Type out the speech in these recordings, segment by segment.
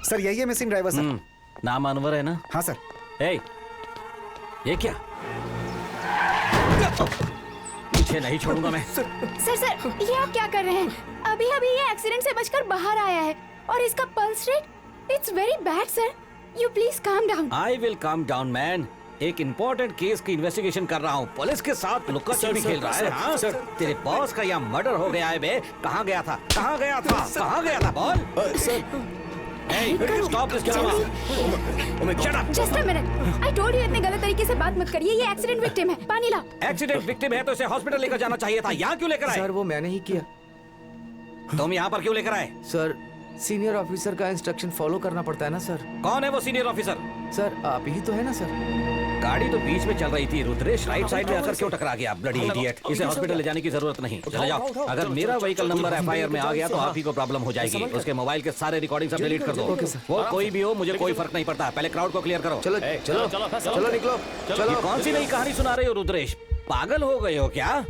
Sir यही है missing driver sir. नाम अनवर है ना? हाँ सर। ए, ये क्या? पीछे नहीं छोड़ूंगा मैं। सर ये आप क्या कर रहे हैं? अभी अभी ये एक्सीडेंट से बचकर बाहर आया है और इसका pulse rate it's very bad sir. You please calm down. I will calm down man. एक इम्पोर्टेंट केस की इन्वेस्टिगेशन कर रहा हूँ। पुलिस के साथ लुक्का छिपी खेल रहा है। हाँ सर, तेरे बॉस का यहाँ मर्डर हो गया है बे। कहाँ गया था? कहाँ गया था? कहाँ गया था? बोल sir. Hey, stop this drama. Shut up. Just a minute. I told you इतने गलत तरीके से बात मत करिए। ये एक्सीडेंट विक्टिम है। पानी ला। एक्सीडेंट विक्टिम है तो इसे हॉस्पिटल लेकर जाना चाहिए था। यहाँ क्यों लेकर आए? सर वो मैंने ही किया। तुम यहाँ पर क्यों लेकर आए? सर सीनियर ऑफिसर का इंस्ट्रक्शन फॉलो करना पड़ता है ना सर। कौन है वो सीनियर ऑफिसर? सर आप ही तो है ना सर। गाड़ी तो बीच में चल रही थी। रुद्रेश राइट साइड में आकर क्यों टकरा गया? Bloody idiot. इसे हॉस्पिटल ले जाने की जरूरत नहीं। चले जाओ। अगर मेरा व्हीकल नंबर एफआईआर में आ गया तो आप ही को प्रॉब्लम हो जाएगी। उसके मोबाइल के सारे रिकॉर्डिंग सब डिलीट कर दो। वो कोई भी हो, मुझे कोई फर्क नहीं पड़ता। पहले क्राउड को क्लियर करो। चलो चलो चलो निकलो। चलो। कौन सी नई कहानी सुना रहे हो रुद्रेश? पागल हो गए हो क्या?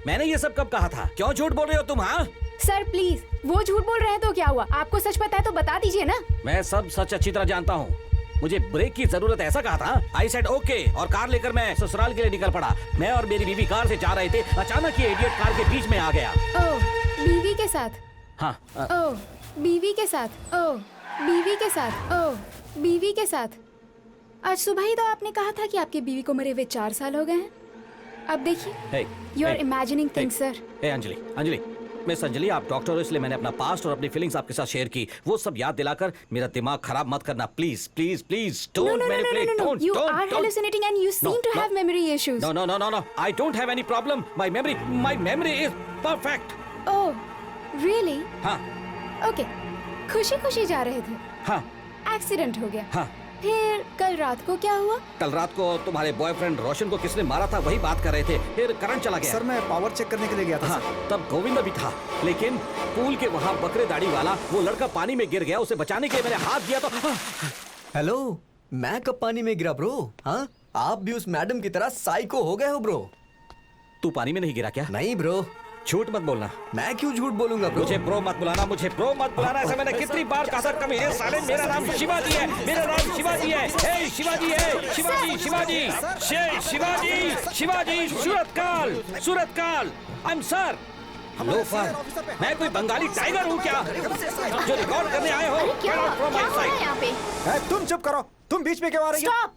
मैंने ये सब कब कहा था? क्यों झूठ बोल रहे हो तुम? हाँ सर प्लीज, वो झूठ बोल रहे हैं तो क्या हुआ? आपको सच पता है तो बता दीजिए ना। मैं सब सच अच्छी तरह जानता हूँ। मुझे ब्रेक की जरूरत है ऐसा कहा था। आई सेड ओके और कार लेकर मैं ससुराल के लिए निकल पड़ा। मैं और मेरी बीवी कार से जा रहे थे। अचानक ये इडियट कार के बीच में आ गया। ओह, बीवी के साथ? हाँ। ओह, बीवी के साथ। ओह, बीवी के साथ। ओह, बीवी के साथ। आज सुबह ही तो आपने कहा था कि आपकी बीवी को मरे हुए 4 साल हो गए हैं। अब देखिए, you are imagining things sir. Anjali miss Anjali, आप डॉक्टर हो इसलिए मैंने अपना पास्ट और अपनी फीलिंग्स आपके साथ शेयर की। वो सब याद दिलाकर मेरा दिमाग खराब मत करना please please please. Don't manipulate. Don't You are hallucinating and you seem to have memory issues. No. I don't have any problem. My memory is perfect. Oh, really? हाँ। Okay. खुशी जा रहे थे। हाँ। एक्सीडेंट हो गया। हाँ। फिर कल रात को क्या हुआ? कल रात को तुम्हारे बॉयफ्रेंड रोशन को किसने मारा था वही बात कर रहे थे। फिर करंट चला गया। सर मैं पावर चेक करने के लिए गया था। हाँ, तब गोविंद भी था। लेकिन पूल के वहाँ बकरे दाढ़ी वाला वो लड़का पानी में गिर गया। उसे बचाने के लिए मैंने हाथ दिया तो हेलो, मैं कब पानी में गिरा ब्रो? हाँ, आप भी उस मैडम की तरह साइको हो गए हो ब्रो। तू पानी में नहीं गिरा क्या? नहीं ब्रो, झूठ मत बोलना। मैं क्यों झूठ बोलूंगा ब्रो? मुझे ब्रो मत बुलाना, मुझे ब्रो मत बुलाना। ऐसा मैंने कितनी बार कहा था? कमीने साले, मेरा नाम शिवाजी है। मेरा नाम शिवाजी है। हे शिवाजी है। Shivaji Surathkal. I am sir. Loafer, मैं कोई बंगाली टाइगर हूँ क्या जो रिकॉर्ड करने आए हो? क्या हो रहा है यहाँ पे? तुम चुप करो। तुम बीच में क्यों आ रही हो? Stop!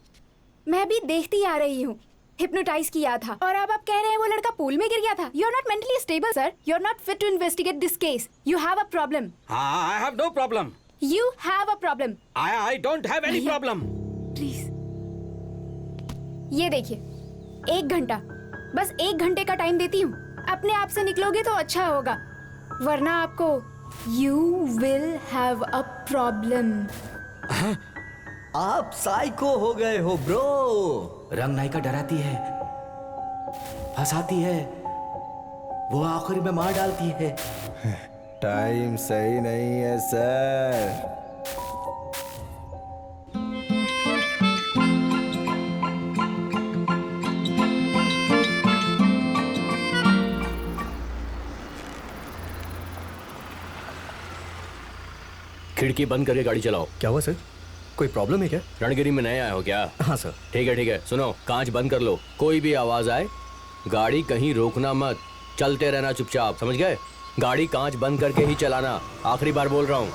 मैं भी देखती आ रही हूँ। हिप्नोटाइज किया था और अब आप कह रहे हैं वो लड़का पूल में गिर गया था। You are not mentally stable, sir. You are not fit to investigate this case. You have a problem. I have no problem. You have a problem. I don't have any problem. Please. ये देखिए, 1 घंटा, बस 1 घंटे का time देती हूँ। अपने आप से निकलोगे तो अच्छा होगा, वरना आपको You will have a problem. आप साइको हो गए हो ब्रो। रंग नायिका डराती है, फंसाती है, वो आखिर में मार डालती है। टाइम सही नहीं है सर। खिड़की बंद करके गाड़ी चलाओ। क्या हुआ सर? कोई प्रॉब्लम है क्या? रणगिरी में नए आए हो क्या? हाँ सर। ठीक है। सुनो, कांच बंद कर लो। कोई भी आवाज आए गाड़ी कहीं रोकना मत, चलते रहना चुपचाप, समझ गए? गाड़ी कांच बंद करके ही चलाना, आखिरी बार बोल रहा हूँ।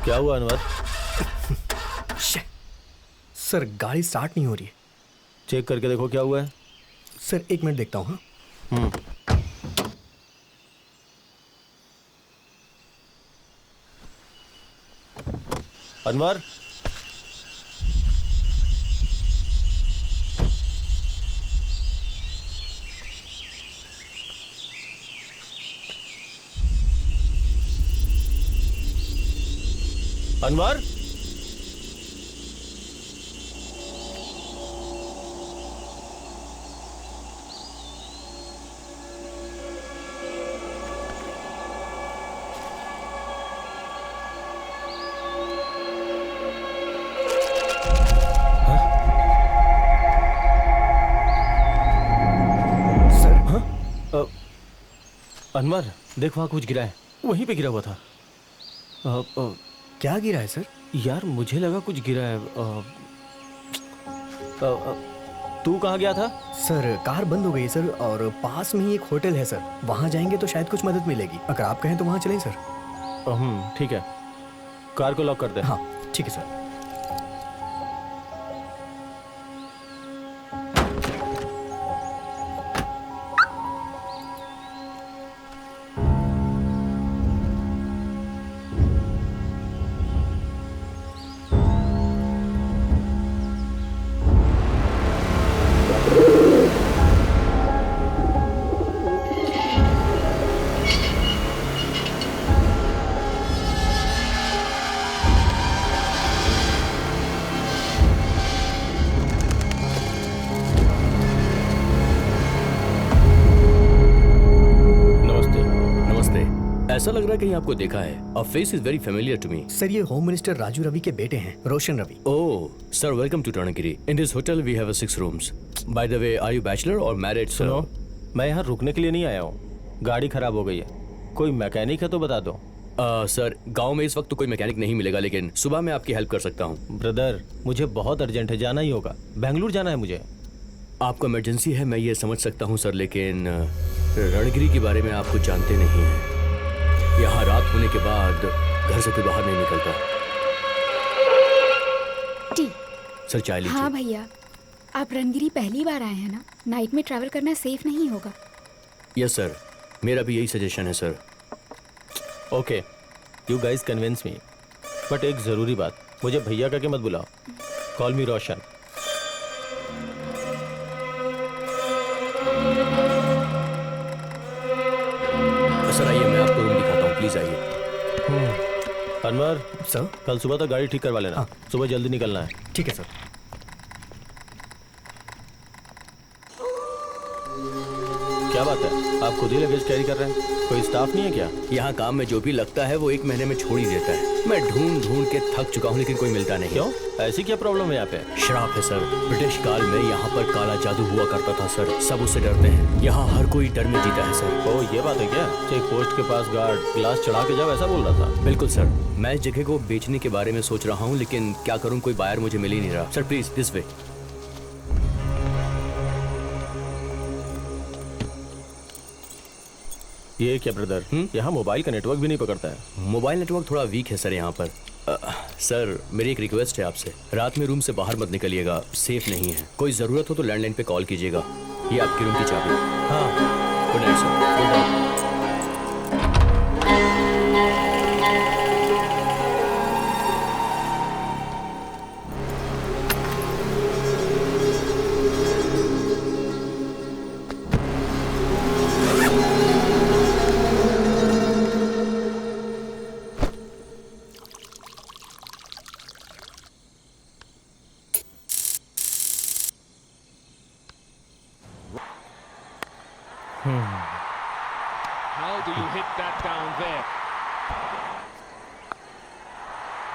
क्या हुआ अनवर? सर गाड़ी स्टार्ट नहीं हो रही है। चेक करके देखो क्या हुआ है। सर 1 मिनट देखता हूँ। अनवर, अनवर, अनवर देख वहाँ कुछ गिरा है, वहीं पे गिरा हुआ था। क्या गिरा है सर? यार मुझे लगा कुछ गिरा है। तू कहाँ गया था? सर कार बंद हो गई है सर, और पास में ही एक होटल है सर, वहाँ जाएंगे तो शायद कुछ मदद मिलेगी। अगर आप कहें तो वहाँ चलें सर। ठीक है, कार को लॉक कर दे। हाँ ठीक है सर। ऐसा लग रहा है कहीं आपको देखा है। A face is very familiar to me. Sir ये होम मिनिस्टर राजू रवि के बेटे हैं, Roshan Ravi. Oh sir, welcome to टर्नगिरी। In this hotel we have 6 rooms. By the way, are you bachelor और मैरिड? सुनो, मैं यहाँ रुकने के लिए नहीं आया हूँ, गाड़ी खराब हो गई है, कोई मैकेनिक है तो बता दो। सर गांव में इस वक्त तो कोई मैकेनिक नहीं मिलेगा, लेकिन सुबह मैं आपकी हेल्प कर सकता हूँ। ब्रदर मुझे बहुत अर्जेंट है, जाना ही होगा, बेंगलुरु जाना है मुझे। आपको इमरजेंसी है, मैं ये समझ सकता हूँ सर, लेकिन रणगिरी के बारे में आप कुछ जानते नहीं हैं। यहाँ रात होने के बाद घर से कोई बाहर नहीं निकलता। टी सर चाय लीजिए। हाँ भैया, आप रणगिरी पहली बार आए हैं ना, नाइट में ट्रैवल करना सेफ नहीं होगा। यस सर, मेरा भी यही सजेशन है sir. Okay, you guys convince me, but एक जरूरी बात, मुझे भैया का के मत बुलाओ, कॉल मी रोशन। सर आइए, मैं आपको रूम दिखाता हूँ, प्लीज आइए। अनवर सर, कल सुबह तक गाड़ी ठीक करवा लेना। हाँ। सुबह जल्दी निकलना है। ठीक है सर। क्या बात है, आप खुद ही लगेज कैरी कर रहे हैं, कोई स्टाफ नहीं है क्या? यहाँ काम में जो भी लगता है वो 1 महीने में छोड़ ही देता है। मैं ढूंढ ढूंढ के थक चुका हूँ, लेकिन कोई मिलता नहीं। क्यों, ऐसी क्या प्रॉब्लम है यहाँ पे? श्राप है सर। ब्रिटिश काल में यहाँ पर काला जादू हुआ करता था सर, सब उससे डरते हैं। यहाँ हर कोई डर में जीता है सर। ओ ये बात है क्या? चेक पोस्ट के पास गार्ड ग्लास चढ़ा के जाओ, ऐसा बोल रहा था? बिल्कुल सर, मैं इस जगह को बेचने के बारे में सोच रहा हूँ, लेकिन क्या करूँ, कोई बायर मुझे मिल ही नहीं रहा। Sir please this way. ये क्या ब्रदर, यहाँ मोबाइल का नेटवर्क भी नहीं पकड़ता है। मोबाइल नेटवर्क थोड़ा वीक है सर यहाँ पर। सर मेरी एक रिक्वेस्ट है आपसे, रात में रूम से बाहर मत निकलिएगा, सेफ नहीं है। कोई ज़रूरत हो तो लैंडलाइन पे कॉल कीजिएगा। ये आपकी रूम की चाबी। हाँ, good night sir. Good night. How do you hit that down there?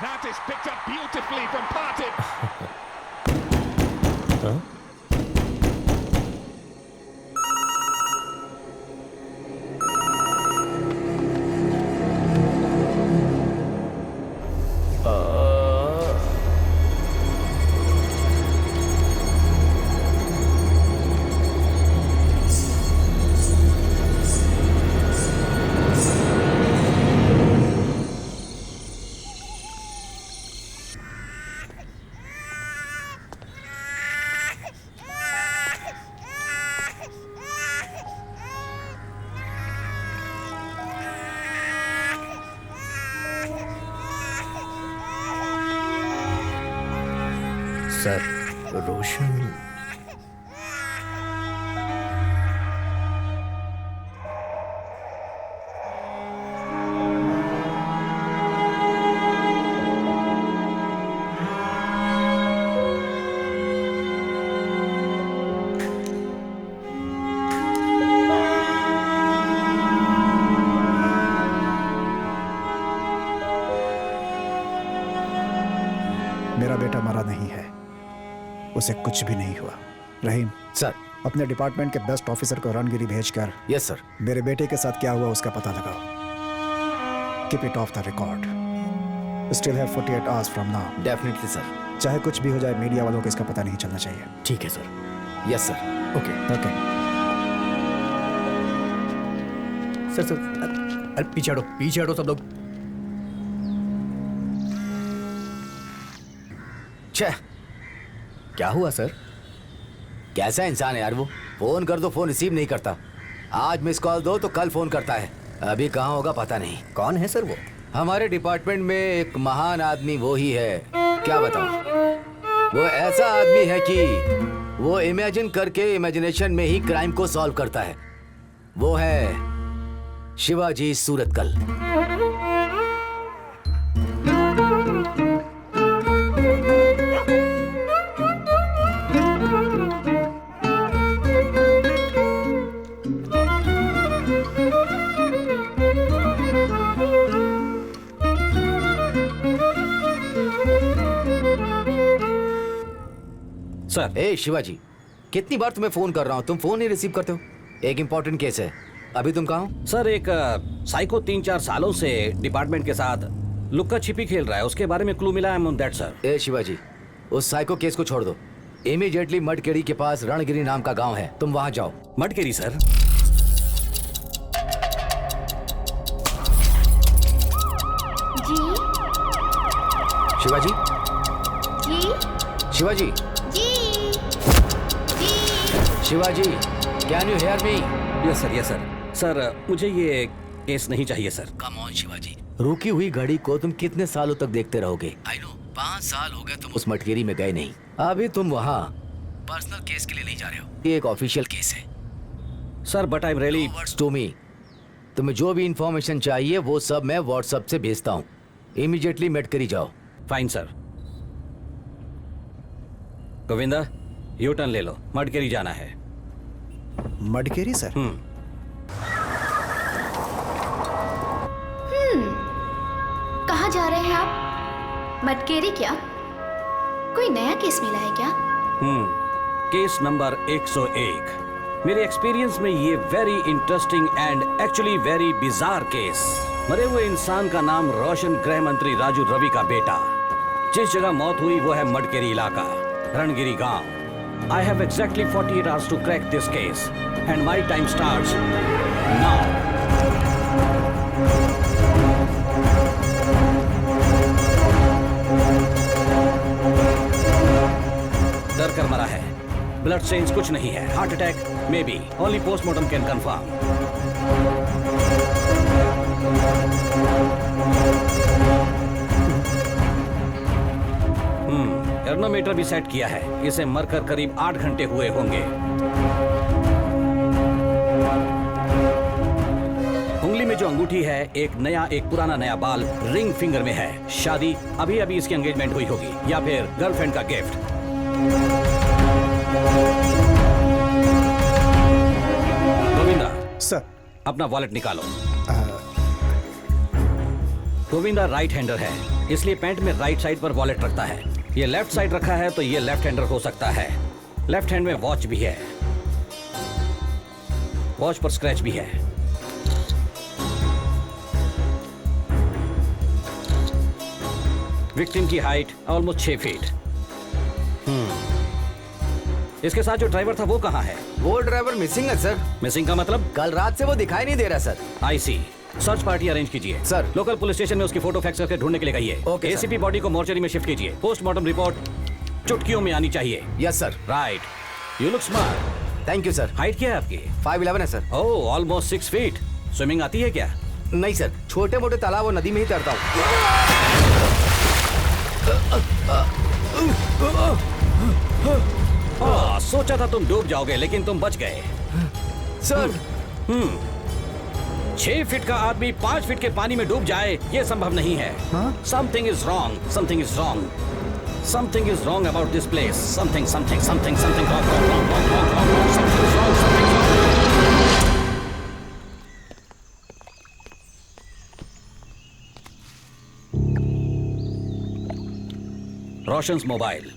That is picked up beautifully from Partey. Sir Roshan मेरा बेटा मरा नहीं है, उसे कुछ भी नहीं हुआ। रहीम, सर अपने डिपार्टमेंट के बेस्ट ऑफिसर को रणगिरी भेजकर यस सर। मेरे बेटे के साथ क्या हुआ उसका पता लगाओ। Keep it of the record. Still have 48 hours from now. Definitely sir. चाहे कुछ भी हो जाए, मीडिया वालों को इसका पता नहीं चलना चाहिए। ठीक है sir. Yes sir. Okay okay sir. अरे पीछे हटो सब लोग। छह, क्या हुआ सर? कैसा इंसान है यार वो। फोन कर दो, फोन रिसीव नहीं करता। आज मिस कॉल दो तो कल फोन करता है। अभी कहाँ होगा पता नहीं। कौन है सर वो? हमारे डिपार्टमेंट में एक महान आदमी वो ही है। क्या बताऊं, वो ऐसा आदमी है कि वो इमेजिन करके इमेजिनेशन में ही क्राइम को सॉल्व करता है। वो है शिवाजी सूरतकल। सर, ए शिवाजी, कितनी बार तुम्हें फोन कर रहा हूँ, तुम फोन नहीं रिसीव करते हो। एक इंपॉर्टेंट केस है। अभी तुम कहाँ हो? सर एक साइको 3-4 सालों से डिपार्टमेंट के साथ लुक्का छिपी खेल रहा है, उसके बारे में क्लू मिला है ऑन दैट सर। ए शिवाजी, उस साइको केस को छोड़ दो। इमीडिएटली मडकेरी के पास रणगिरी नाम का गांव है, तुम वहां जाओ। मडकेरी सर? जी शिवाजी, जी शिवाजी, जी जी। Shivaji, can you hear me? Yes sir, yes sir. Sir मुझे ये केस नहीं चाहिए सर। कम ऑन शिवाजी, रुकी हुई घड़ी को तुम कितने सालों तक देखते रहोगे? आई नो 5 साल हो गए तुम उस मटकेरी में गए नहीं। अभी तुम वहाँ पर्सनल केस के लिए नहीं जा रहे हो, ये एक ऑफिशियल केस है। Sir but I am really. Words to me. तुम्हें जो भी इंफॉर्मेशन चाहिए वो सब मैं व्हाट्सएप से भेजता हूँ। इमीडिएटली मटकेरी जाओ। Fine sir. Govinda, U turn ले लो, मडकेरी जाना है। मडकेरी सर? कहाँ जा रहे हैं आप? मटकेरी क्या? कोई नया केस मिला है क्या? Case number 101। मेरे एक्सपीरियंस में ये very interesting and actually very bizarre case. मरे हुए इंसान का नाम रोशन गृह मंत्री राजू रवि का बेटा। जिस जगह मौत हुई वो है मडकेरी इलाका, रणगिरी गांव। I have exactly 48 hours to crack this case and my time starts now. डर कर मरा है, ब्लड स्टेन्स कुछ नहीं है, heart attack may be, only postmortem can confirm. एर्नोमीटर भी सेट किया है, इसे मरकर करीब 8 घंटे हुए होंगे। उंगली में जो अंगूठी है, एक नया एक पुराना नया बाल रिंग फिंगर में है। शादी अभी अभी इसकी एंगेजमेंट हुई होगी या फिर गर्लफ्रेंड का गिफ्ट। गोविंदा सर। अपना वॉलेट निकालो। गोविंदा राइट हैंडर है, इसलिए पैंट में राइट साइड पर वॉलेट रखता है। ये लेफ्ट साइड रखा है तो ये लेफ्ट हैंडर हो सकता है। लेफ्ट हैंड में वॉच भी है, वॉच पर स्क्रैच भी है। विक्टिम की हाइट ऑलमोस्ट 6 फीट। इसके साथ जो ड्राइवर था वो कहाँ है? वो ड्राइवर मिसिंग है सर। मिसिंग का मतलब? कल रात से वो दिखाई नहीं दे रहा सर। आई सी। सर्च पार्टी अरेंज कीजिए सर। लोकल पुलिस स्टेशन में उसकी फोटो फैक्स करके ढूंढने के लिए कहिए। Okay, sir. एसीपी बॉडी को मोर्चरी में शिफ्ट कीजिए। पोस्टमार्टम रिपोर्ट चुटकियों में आनी चाहिए। Yes sir. Right. You look smart. Thank you sir. Height क्या है आपकी? 5'11" है सर। ओह, ऑलमोस्ट 6 फीट। स्विमिंग आती है क्या? नहीं सर, छोटे मोटे तालाब और नदी में ही तैरता हूँ। सोचा था तुम डूब जाओगे लेकिन तुम बच गए। सर 6 फीट का आदमी 5 फीट के पानी में डूब जाए, ये संभव नहीं है। Something is wrong, something is wrong, something is wrong about this place. Something something something something wrong, wrong, wrong, wrong, wrong, wrong, something is wrong, something is wrong. Roshan's mobile.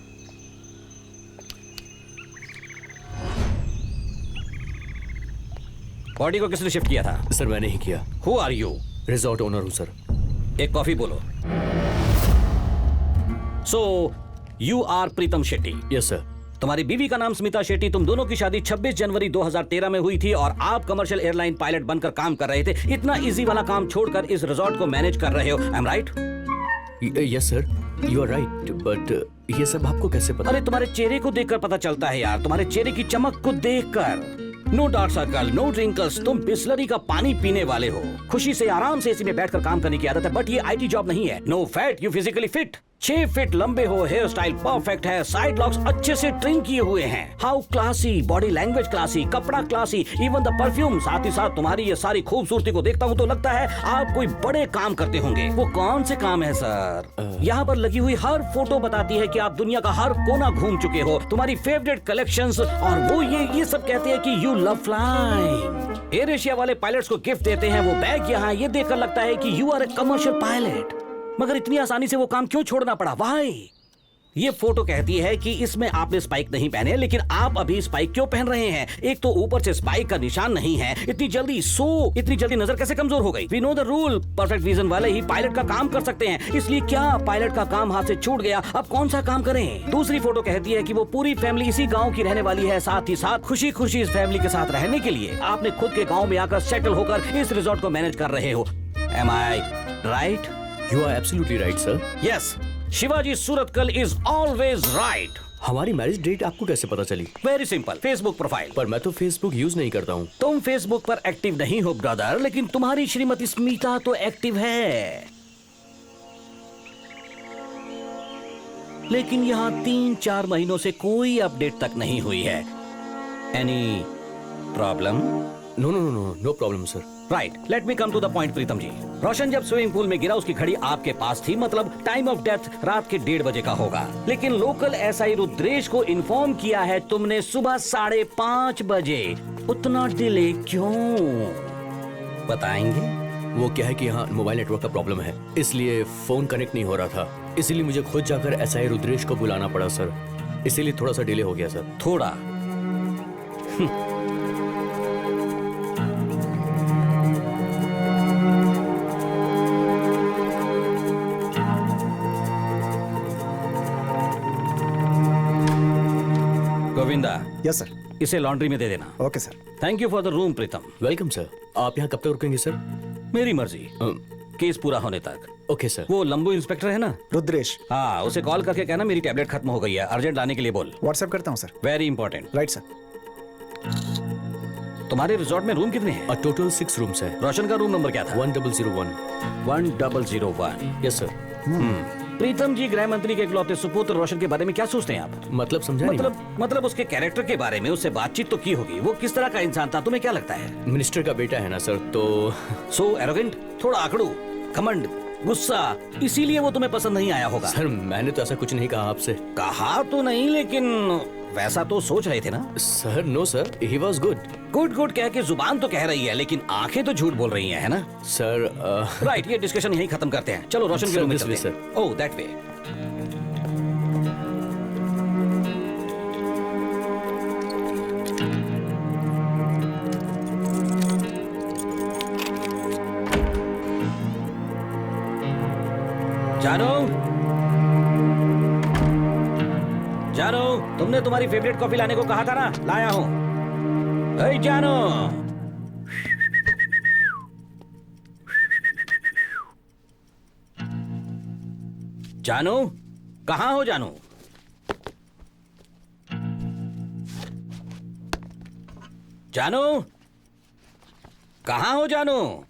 Body को किसने शिफ्ट किया था? Sir मैंने ही किया। Who are you? Resort owner हूँ sir. एक coffee बोलो। So you are Pritam Shetty. Yes sir. तुम्हारी बीवी का नाम स्मिता शेट्टी। तुम दोनों की शादी 26 जनवरी 2013 में हुई थी और आप कमर्शियल एयरलाइन पायलट बनकर काम कर रहे थे। इतना इजी वाला काम छोड़कर इस रिजॉर्ट को मैनेज कर रहे हो। I am right? Yes sir, you are right, but ये सब आपको कैसे पता? अरे तुम्हारे चेहरे को देखकर पता चलता है यार, तुम्हारे चेहरे की चमक को देखकर। No dark circle, no wrinkles, तुम बिस्लरी का पानी पीने वाले हो। खुशी से आराम से एसी में बैठकर काम करने की आदत है, बट ये आईटी जॉब नहीं है। No fat, you physically fit. 6 feet लंबे हो, हेयर स्टाइल परफेक्ट है, साइड लॉक्स अच्छे से ट्रिम किए हुए हैं। How classy, body language classy, कपड़ा क्लासी, इवन द परफ्यूम। साथ ही साथ तुम्हारी ये सारी खूबसूरती को देखता हूँ तो लगता है आप कोई बड़े काम करते होंगे। वो कौन से काम है सर? यहाँ पर लगी हुई हर फोटो बताती है कि आप दुनिया का हर कोना घूम चुके हो। तुम्हारी फेवरेट कलेक्शंस, और वो ये सब कहते हैं कि you love flying. Air Asia वाले पायलट्स को गिफ्ट देते हैं वो बैग यहाँ, ये देखकर लगता है कि you are a commercial pilot. मगर इतनी आसानी से वो काम क्यों छोड़ना पड़ा? वाई? ये फोटो कहती है कि इसमें आपने स्पाइक नहीं पहने, लेकिन आप अभी स्पाइक क्यों पहन रहे हैं? एक तो ऊपर से स्पाइक का निशान नहीं है। इतनी जल्दी नजर कैसे कमजोर हो गई? We know the rule, perfect vision वाले ही पायलट का काम कर सकते हैं। इसलिए क्या पायलट का काम हाथ से छूट गया? अब कौन सा काम करें? दूसरी फोटो कहती है कि वो पूरी फैमिली इसी गाँव की रहने वाली है। साथ ही साथ खुशी खुशी इस फैमिली के साथ रहने के लिए आपने खुद के गाँव में आकर सेटल होकर इस रिजॉर्ट को मैनेज कर रहे हो। Am I right? You are absolutely right sir. Yes, Shivaji Surathkal is always right. हमारी मैरिज डेट आपको कैसे पता चली? Very simple, Facebook profile. पर मैं तो फेसबुक यूज नहीं करता हूँ। तुम फेसबुक पर एक्टिव नहीं हो ब्रदर, लेकिन तुम्हारी श्रीमती स्मिता तो एक्टिव है। लेकिन यहाँ 3-4 महीनों से कोई अपडेट तक नहीं हुई है। Any problem? No problem sir. Right, let me come to the point Pritam ji. Roshan जब स्विमिंग पूल में गिरा उसकी घड़ी आपके पास थी, मतलब टाइम ऑफ डेथ रात के 1:30 बजे का होगा। लेकिन लोकल एसआई रुद्रेश को इन्फॉर्म किया है तुमने सुबह 5:30 बजे। उतना डिले क्यों? बताएंगे? वो क्या है कि यहाँ मोबाइल नेटवर्क का प्रॉब्लम है, इसलिए फोन कनेक्ट नहीं हो रहा था। इसीलिए मुझे खुद जाकर एसआई रुद्रेश को बुलाना पड़ा सर। इसीलिए थोड़ा सा डिले हो गया सर। थोड़ा? Govinda, yes sir. इसे लॉन्ड्री में दे देना। Okay sir. Thank you for the room Pritam. Welcome sir. आप यहाँ कब तक रुकेंगे सर? मेरी मर्जी, केस पूरा होने तक। Okay sir. वो लंबू इंस्पेक्टर है ना, रुद्रेश। हाँ, उसे कॉल करके कहना मेरी टैबलेट खत्म हो गई है, अर्जेंट लाने के लिए बोल। व्हाट्सएप करता हूँ sir. Very important. Right sir. तुम्हारे रिजॉर्ट में रूम कितने हैं? टोटल 6 रूम्स है। रोशन का रूम नंबर क्या था? 1001। 1001। Yes sir. प्रीतम जी, गृह मंत्री के इकलौते सुपुत्र रोशन के बारे में क्या सोचते हैं आप? मतलब समझा नहीं। मतलब उसके कैरेक्टर के बारे में उससे बातचीत तो की होगी। वो किस तरह का इंसान था, तुम्हें क्या लगता है? मिनिस्टर का बेटा है ना सर, तो सो एरोगेंट, थोड़ा आकड़ू, घमंड, गुस्सा, इसीलिए वो तुम्हें पसंद नहीं आया होगा। सर मैंने तो ऐसा कुछ नहीं कहा आपसे। कहा तो नहीं, लेकिन वैसा तो सोच रहे थे ना? Sir no sir, he was good. Good कह के जुबान तो कह रही है, लेकिन आंखें तो झूठ बोल रही हैं, है ना? सर राइट, ये डिस्कशन यहीं खत्म करते हैं। चलो रोशन के रूम में चलते हैं। ओह, दैट वे। जानो, तुमने तुम्हारी फेवरेट कॉफी लाने को कहा था ना, लाया हूं। ए जानो, जानो, कहां हो जानो? जानो, कहां हो जानो?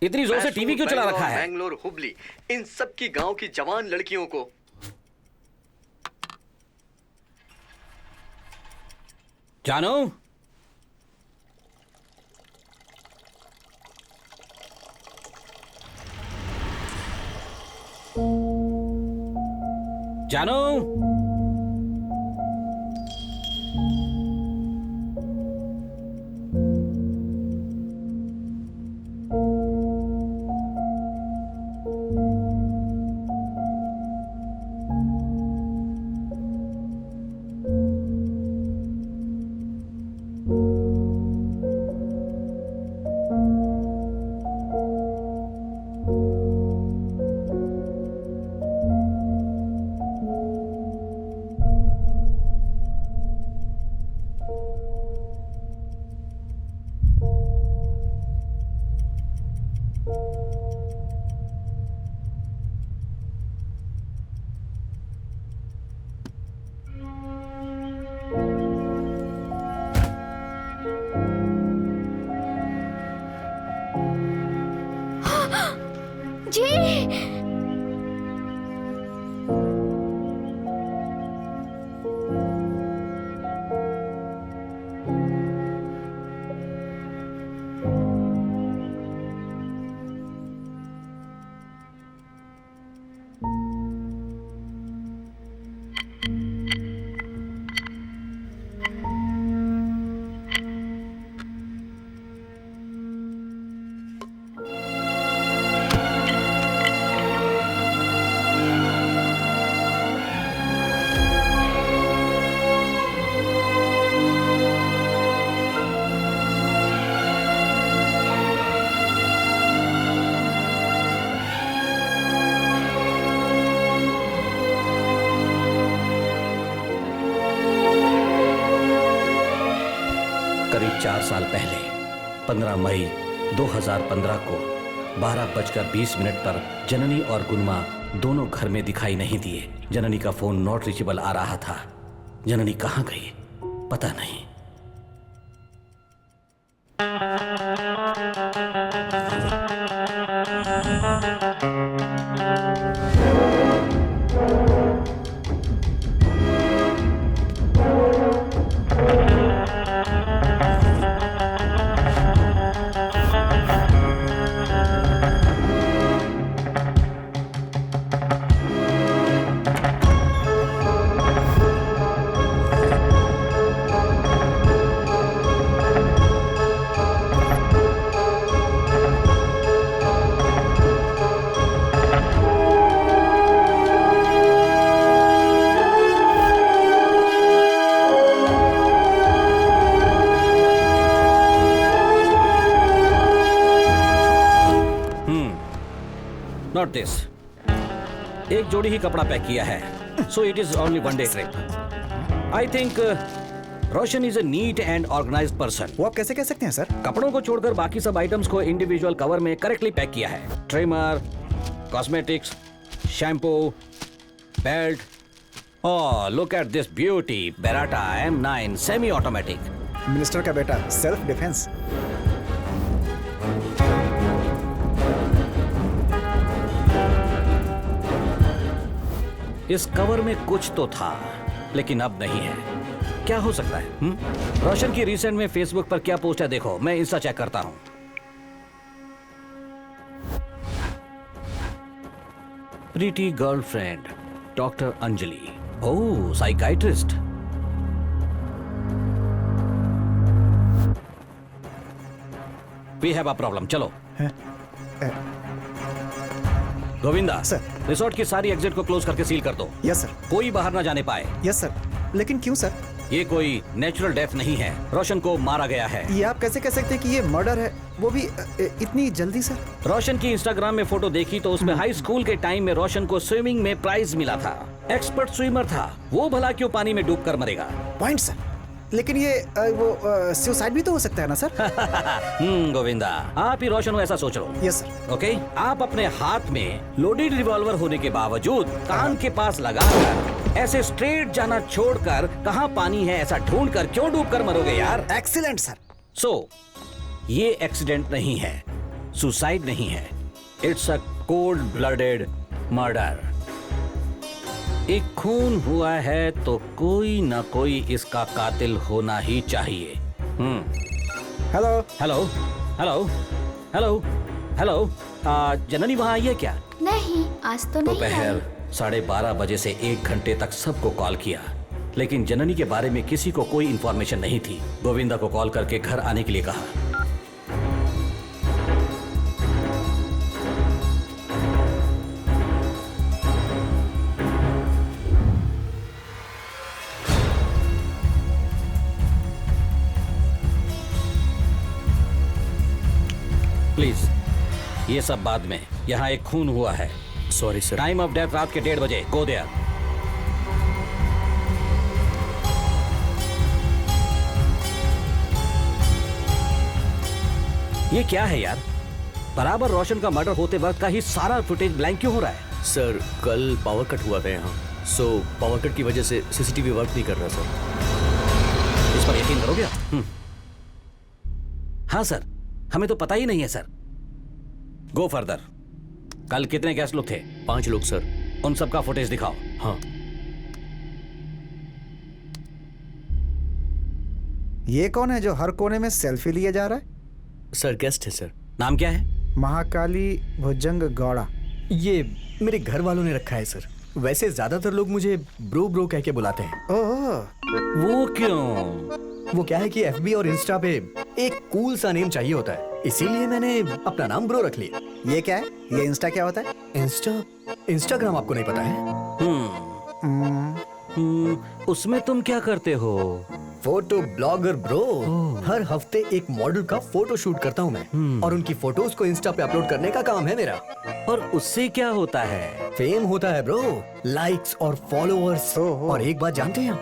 इतनी जोर से टीवी क्यों चला रखा है? बैंगलोर, हुबली, इन सब की गांव की जवान लड़कियों को जानो, जानो, 4 साल पहले 15 मई 2015 को 12:20 पर जननी और गुनमा दोनों घर में दिखाई नहीं दिए। जननी का फोन नॉट रीचेबल आ रहा था। जननी कहाँ गई पता नहीं। Not this. एक जोड़ी ही कपड़ा पैक किया है, so it is only one day trip. I think Roshan is a neat and organised person. वो आप कैसे कह सकते हैं सर? कपड़ों को छोड़कर बाकी सब आइटम्स को इंडिविजुअल कवर में करेक्टली पैक किया है। Trimmer, cosmetics, shampoo, belt. Oh, look at this beauty, Beretta M9 semi automatic. Minister का बेटा, सेल्फ डिफेंस। इस कवर में कुछ तो था, लेकिन अब नहीं है। क्या हो सकता है? रोशन की रिसेंट में फेसबुक पर क्या पोस्ट है देखो, मैं इंस्टा चेक करता हूं। Pretty girlfriend doctor Anjali. Oh, psychiatrist. We have a problem. चलो गोविंदा सर। रिसोर्ट की सारी एग्जिट को क्लोज करके सील कर दो। Yes sir. कोई बाहर ना जाने पाए। Yes sir. लेकिन क्यों सर? ये कोई नेचुरल डेथ नहीं है। रोशन को मारा गया है। ये आप कैसे कह सकते हैं कि ये मर्डर है, वो भी इतनी जल्दी सर? रोशन की इंस्टाग्राम में फोटो देखी तो उसमें हाई स्कूल के टाइम में रोशन को स्विमिंग में प्राइज मिला था। एक्सपर्ट स्विमर था। वो भला क्यों पानी में डूब कर मरेगा? Point sir. लेकिन ये वो सुसाइड भी तो हो सकता है ना सर? गोविंदा, आप ही रोशन हो ऐसा सोच लो। Yes sir. ओके, आप अपने हाथ में लोडेड रिवॉल्वर होने के बावजूद कान के पास लगाकर ऐसे स्ट्रेट जाना छोड़कर कहां पानी है ऐसा ढूंढकर क्यों डूब कर मरोगे यार? Excellent sir. सो ये एक्सीडेंट नहीं है, सुसाइड नहीं है, it's a cold blooded murder. एक खून हुआ है तो कोई ना कोई इसका कातिल होना ही चाहिए। Hello hello hello hello hello, Janani वहाँ आई है क्या? नहीं, आज तो नहीं दोपहर आई। 12:30 बजे से 1 घंटे तक सबको कॉल किया, लेकिन जननी के बारे में किसी को कोई इन्फॉर्मेशन नहीं थी। गोविंदा को कॉल करके घर आने के लिए कहा। प्लीज, ये सब बाद में। यहाँ एक खून हुआ है। Sorry sir. Time of death रात के 1:30 बजे। Go there. ये क्या है यार? बराबर रोशन का मर्डर होते वक्त का ही सारा फुटेज ब्लैंक क्यों हो रहा है? सर, कल पावर कट हुआ था यहाँ, सो पावर कट की वजह से सीसीटीवी वर्क नहीं कर रहा सर। इस पर यकीन करोगे? हाँ सर, हमें तो पता ही नहीं है सर। Go further. कल कितने गेस्ट लोग थे? 5 लोग सर। उन सबका फुटेज दिखाओ। हाँ। ये कौन है जो हर कोने में सेल्फी लिए जा रहा है? सर, गेस्ट है सर। नाम क्या है? महाकाली भुजंग गौड़ा। ये मेरे घर वालों ने रखा है सर। वैसे ज्यादातर लोग मुझे ब्रो ब्रो कह के बुलाते हैं। ओह, वो क्यों? वो क्या है कि एफबी और इंस्टा पे एक कूल सा नेम चाहिए होता है, इसीलिए मैंने अपना नाम ब्रो रख लिया। ये क्या है? ये इंस्टा क्या होता है? इंस्टाग्राम आपको नहीं पता है? उसमें तुम क्या करते हो? Photo blogger bro. हर हफ्ते एक मॉडल का फोटो शूट करता हूँ मैं, और उनकी फोटोज को इंस्टा पे अपलोड करने का काम है मेरा। और उससे क्या होता है? फेम होता है ब्रो, लाइक्स और फॉलोअर्स। और एक बात जानते हैं,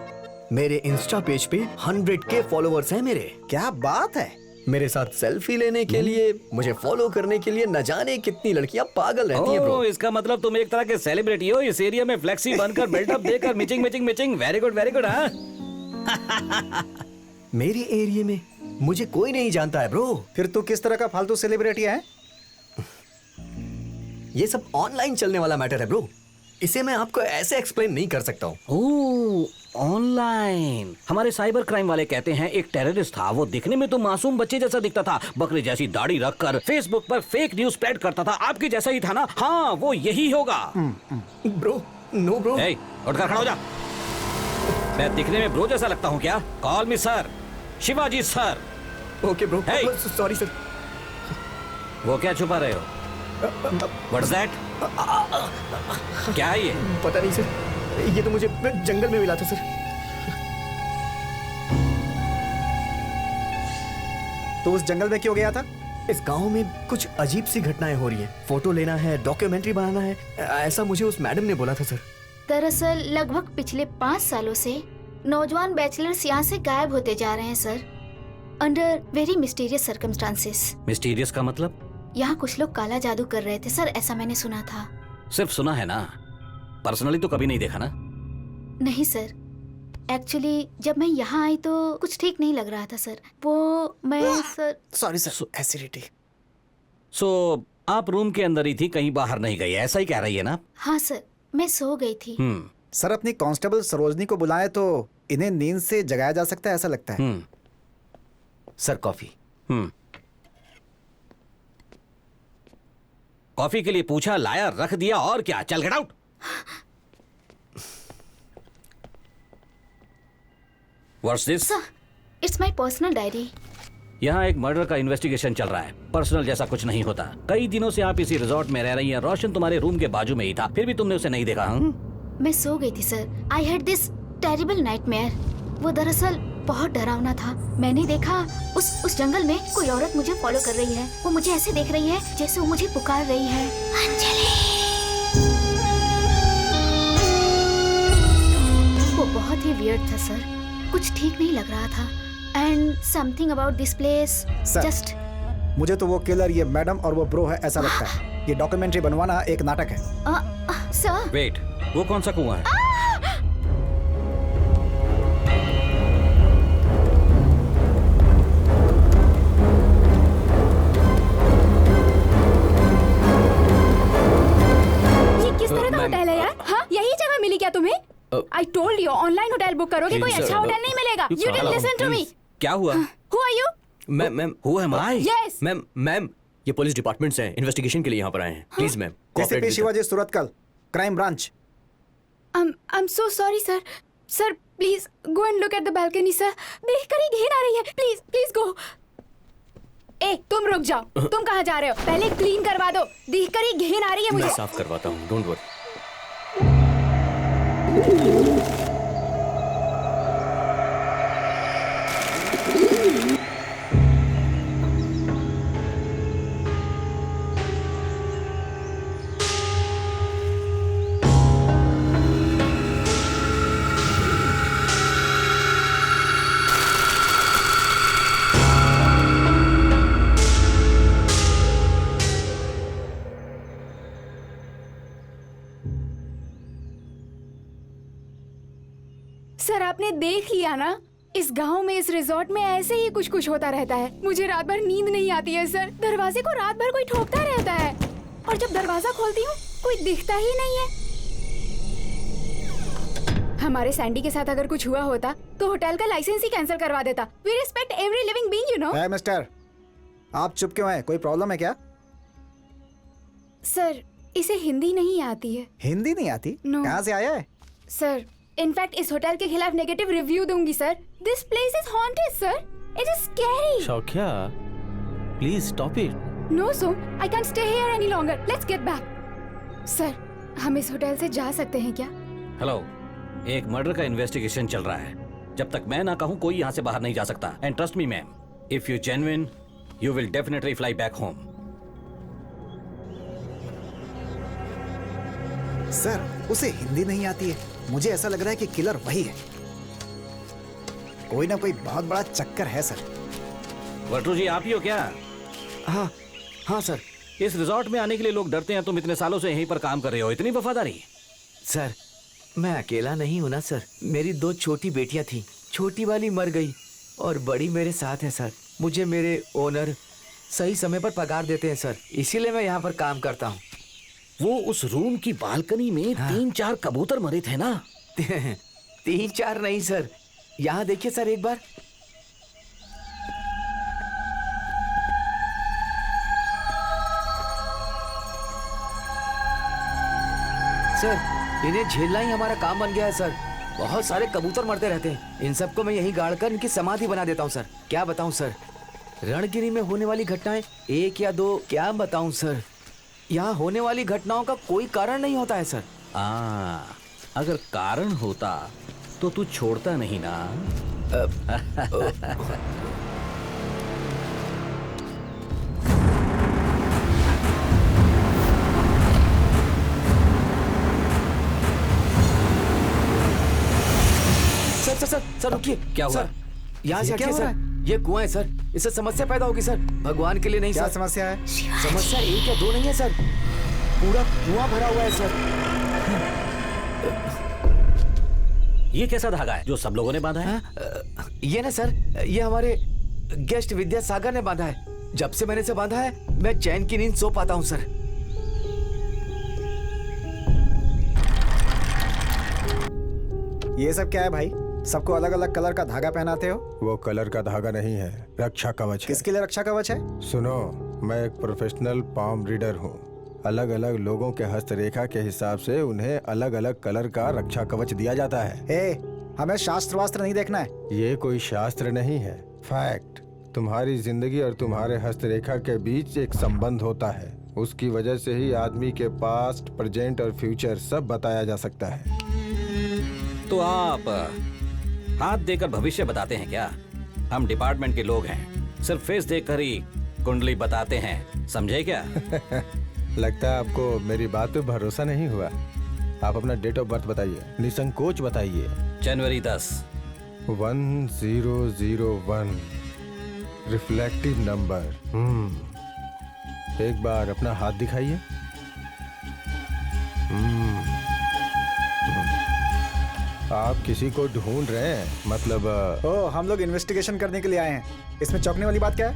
मेरे इंस्टा पेज पे 100K फॉलोअर्स हैं मेरे। क्या बात है। मेरे साथ सेल्फी लेने के लिए, मुझे फॉलो करने के लिए न जाने कितनी लड़कियां पागल रहती हैं ब्रो। इसका मतलब तुम एक तरह के सेलिब्रिटी हो इस एरिया में, फ्लेक्सी बनकर बिल्डअप देकर मिचिंग। वेरी गुड हाँ। मेरे एरिया में मुझे कोई नहीं जानता है ब्रो। फिर तू किस तरह का फालतू सेलिब्रिटी है? ये सब ऑनलाइन चलने वाला मैटर है ब्रो। इसे मैं आपको ऐसे एक्सप्लेन नहीं कर सकता हूँ। ऑनलाइन। हमारे साइबर क्राइम वाले कहते हैं एक टेररिस्ट था, वो दिखने में तो मासूम बच्चे जैसा दिखता था, बकरी जैसी दाढ़ी रखकर फेसबुक पर फेक न्यूज स्प्रेड करता था। आपकी जैसा ही था ना? हाँ, वो यही होगा। Bro, no bro. उठकर खड़ा हो जा। मैं दिखने में ब्रो जैसा लगता हूँ क्या? कॉल मी sir, Shivaji sir. Okay bro, sorry sir. वो क्या छुपा रहे हो? What's that? क्या है ये? पता नहीं सर, ये तो मुझे जंगल में मिला था सर। तो उस जंगल में क्यों गया था? इस गांव में कुछ अजीब सी घटनाएं हो रही हैं। फोटो लेना है, डॉक्यूमेंट्री बनाना है, ऐसा मुझे उस मैडम ने बोला था सर। दरअसल लगभग पिछले 5 सालों से नौजवान बैचलर्स यहाँ से गायब होते जा रहे हैं sir, under very mysterious circumstances. Mysterious का मतलब? यहाँ कुछ लोग काला जादू कर रहे थे सर, ऐसा मैंने सुना था। सिर्फ सुना है ना, पर्सनली तो कभी नहीं देखा ना? नहीं सर, एक्चुअली जब मैं यहाँ आई तो कुछ ठीक नहीं लग रहा था सर। वो मैं सर, सॉरी सर, एसिडिटी। सो आप रूम के अंदर ही थी, कहीं बाहर नहीं गई, ऐसा ही कह रही है ना? हाँ सर, मैं सो गई थी। सर, अपनी कांस्टेबल सरोजनी को बुलाए तो इन्हें नींद से जगाया जा सकता है, ऐसा लगता है। Sir coffee. कॉफी के लिए पूछा, लाया, रख दिया, और क्या? चल get out. What's this? Sir, it's my personal diary. यहाँ एक मर्डर का इन्वेस्टिगेशन चल रहा है। पर्सनल जैसा कुछ नहीं होता। कई दिनों से आप इसी रिजॉर्ट में रह रही हैं। रोशन तुम्हारे रूम के बाजू में ही था, फिर भी तुमने उसे नहीं देखा? मैं सो गई थी sir. I had this terrible nightmare. वो दरअसल बहुत डरावना था। मैंने देखा उस जंगल में कोई औरत मुझे फॉलो कर रही है। वो मुझे ऐसे देख रही है जैसे वो मुझे पुकार रही है, अंजलि। वो बहुत ही वियर्ड था सर, कुछ ठीक नहीं लग रहा था। And something about this place just. मुझे तो वो किलर ये मैडम और वो ब्रो है ऐसा लगता है। ये डॉक्यूमेंट्री बनवाना एक नाटक है। सर वेट, वो कौन सा कुआं है? होटल है यार? हाँ, यही जगह मिली क्या तुम्हें? I told you online hotel book करोगे, कोई अच्छा होटल नहीं मिलेगा। You didn't listen to me. क्या हुआ? Who are you? Ma'am, who am I? Yes ma'am, ये पुलिस डिपार्टमेंट से इन्वेस्टिगेशन के लिए यहाँ पर आए हैं। Please ma'am, ACP Shivaji Surathkal, crime branch. I am so sorry sir. Sir please go and look at the balcony sir. देखकर ही घिन आ रही है। Please please go. ए, तुम रुक जाओ। तुम कहाँ जा रहे हो? पहले क्लीन करवा दो, देखकर ही घिन आ रही है मुझे। मैं साफ करवाता हूँ, डोंट वरी। सर आपने देख लिया ना, इस गांव में, इस रिजॉर्ट में ऐसे ही कुछ कुछ होता रहता है। मुझे रात भर नींद नहीं आती है सर। दरवाजे को रात भर कोई ठोकता रहता है और जब दरवाजा खोलती हूँ कोई दिखता ही नहीं है। हमारे सैंडी के साथ अगर कुछ हुआ होता तो होटल का लाइसेंस ही कैंसिल करवा देता। We respect every living being, you know. Hey mister, आप चुप क्यों हैं? कोई प्रॉब्लम है क्या? सर इसे हिंदी नहीं आती है। हिंदी नहीं आती? No. कहाँ से आया है? सर इनफैक्ट इस होटल के खिलाफ नेगेटिव रिव्यू दूंगी sir. This place is haunted sir. It is scary. Soumya, please stop it. No Som, I can't stay here any longer. Let's get back. Sir हम इस होटल से जा सकते हैं क्या? हेलो, एक मर्डर का इन्वेस्टिगेशन चल रहा है। जब तक मैं ना कहूँ कोई यहाँ से बाहर नहीं जा सकता। And trust me ma'am, if you genuine you will definitely fly back home. Sir उसे हिंदी नहीं आती है। मुझे ऐसा लग रहा है कि किलर वही है। कोई ना कोई बहुत बड़ा चक्कर है सर। वटरू जी, आप ही हो क्या? हाँ हाँ सर। इस रिजॉर्ट में आने के लिए लोग डरते हैं, तुम इतने सालों से यहीं पर काम कर रहे हो, इतनी वफादारी? सर मैं अकेला नहीं हूं ना सर, मेरी 2 छोटी बेटियां थी, छोटी वाली मर गई और बड़ी मेरे साथ है सर। मुझे मेरे ओनर सही समय पर पगार देते हैं सर, इसीलिए मैं यहाँ पर काम करता हूँ। वो उस रूम की बालकनी में 3-4 कबूतर मरे थे ना? 3-4 नहीं सर, यहाँ देखिए सर एक बार। सर इन्हें झेलना ही हमारा काम बन गया है सर। बहुत सारे कबूतर मरते रहते हैं, इन सबको मैं यहीं गाड़कर इनकी समाधि बना देता हूँ सर। क्या बताऊँ सर, रणगिरी में होने वाली घटनाएं 1 या 2 क्या बताऊँ सर। यहाँ होने वाली घटनाओं का कोई कारण नहीं होता है सर। अगर कारण होता तो तू छोड़ता नहीं ना? सर रुकिए। क्या हुआ? सर यहाँ से हटिए सर, ये कुआं है सर, इससे समस्या पैदा होगी सर। भगवान के लिए नहीं क्या सर। समस्या है? समस्या 1 या 2 नहीं है सर, पूरा कुआं भरा हुआ है सर। ये कैसा धागा है जो सब लोगों ने बांधा है? ये ना सर, ये हमारे गेस्ट विद्यासागर ने बांधा है। जब से मैंने इसे बांधा है मैं चैन की नींद सो पाता हूँ सर। ये सब क्या है भाई? सबको अलग अलग कलर का धागा पहनाते हो? वो कलर का धागा नहीं है, रक्षा कवच है। किसके लिए रक्षा कवच है? सुनो, मैं एक प्रोफेशनल पाम रीडर हूँ। अलग अलग लोगों के हस्तरेखा के हिसाब से उन्हें अलग अलग कलर का रक्षा कवच दिया जाता है। हमें शास्त्र वास्त्र नहीं देखना है। ये कोई शास्त्र नहीं है, फैक्ट। तुम्हारी जिंदगी और तुम्हारे हस्तरेखा के बीच एक संबंध होता है, उसकी वजह से ही आदमी के पास्ट, प्रेजेंट और फ्यूचर सब बताया जा सकता है। तो आप हाथ देकर भविष्य बताते हैं क्या? हम डिपार्टमेंट के लोग हैं, सिर्फ फेस देखकर ही कुंडली बताते हैं, समझे क्या? लगता है आपको मेरी बात पे भरोसा नहीं हुआ। आप अपना डेट ऑफ बर्थ बताइए, निसंकोच बताइए। जनवरी 10। 1001 रिफ्लेक्टिव नंबर। एक बार अपना हाथ दिखाइए। आप किसी को ढूंढ रहे हैं मतलब? हम लोग इन्वेस्टिगेशन करने के लिए आए हैं, इसमें चौंकने वाली बात क्या है?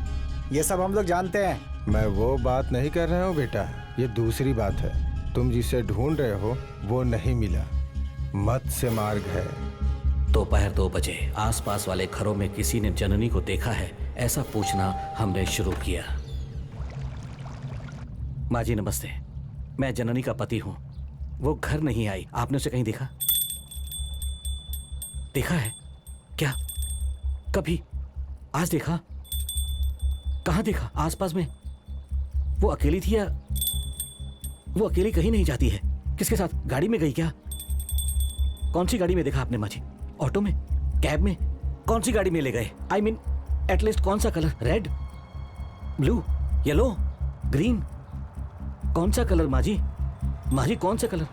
ये सब हम लोग जानते हैं। मैं वो बात नहीं कर रहा हूँ बेटा, ये दूसरी बात है। तुम जिसे ढूंढ रहे हो वो नहीं मिला, मत्स्य मार्ग है। दोपहर 2 बजे आसपास वाले घरों में किसी ने जननी को देखा है, ऐसा पूछना हमने शुरू किया। माँ जी नमस्ते, मैं जननी का पति हूँ। वो घर नहीं आई, आपने उसे कहीं देखा? देखा है क्या? कभी? आज देखा? कहाँ देखा? आसपास में? वो अकेली थी या? वो अकेली कहीं नहीं जाती है, किसके साथ? गाड़ी में गई क्या? कौन सी गाड़ी में देखा आपने माँ जी? ऑटो में? कैब में? कौन सी गाड़ी में ले गए? आई मीन एटलीस्ट कौन सा colour? Red, blue, yellow, green? कौन सा कलर माँ जी? माँ जी कौन सा कलर?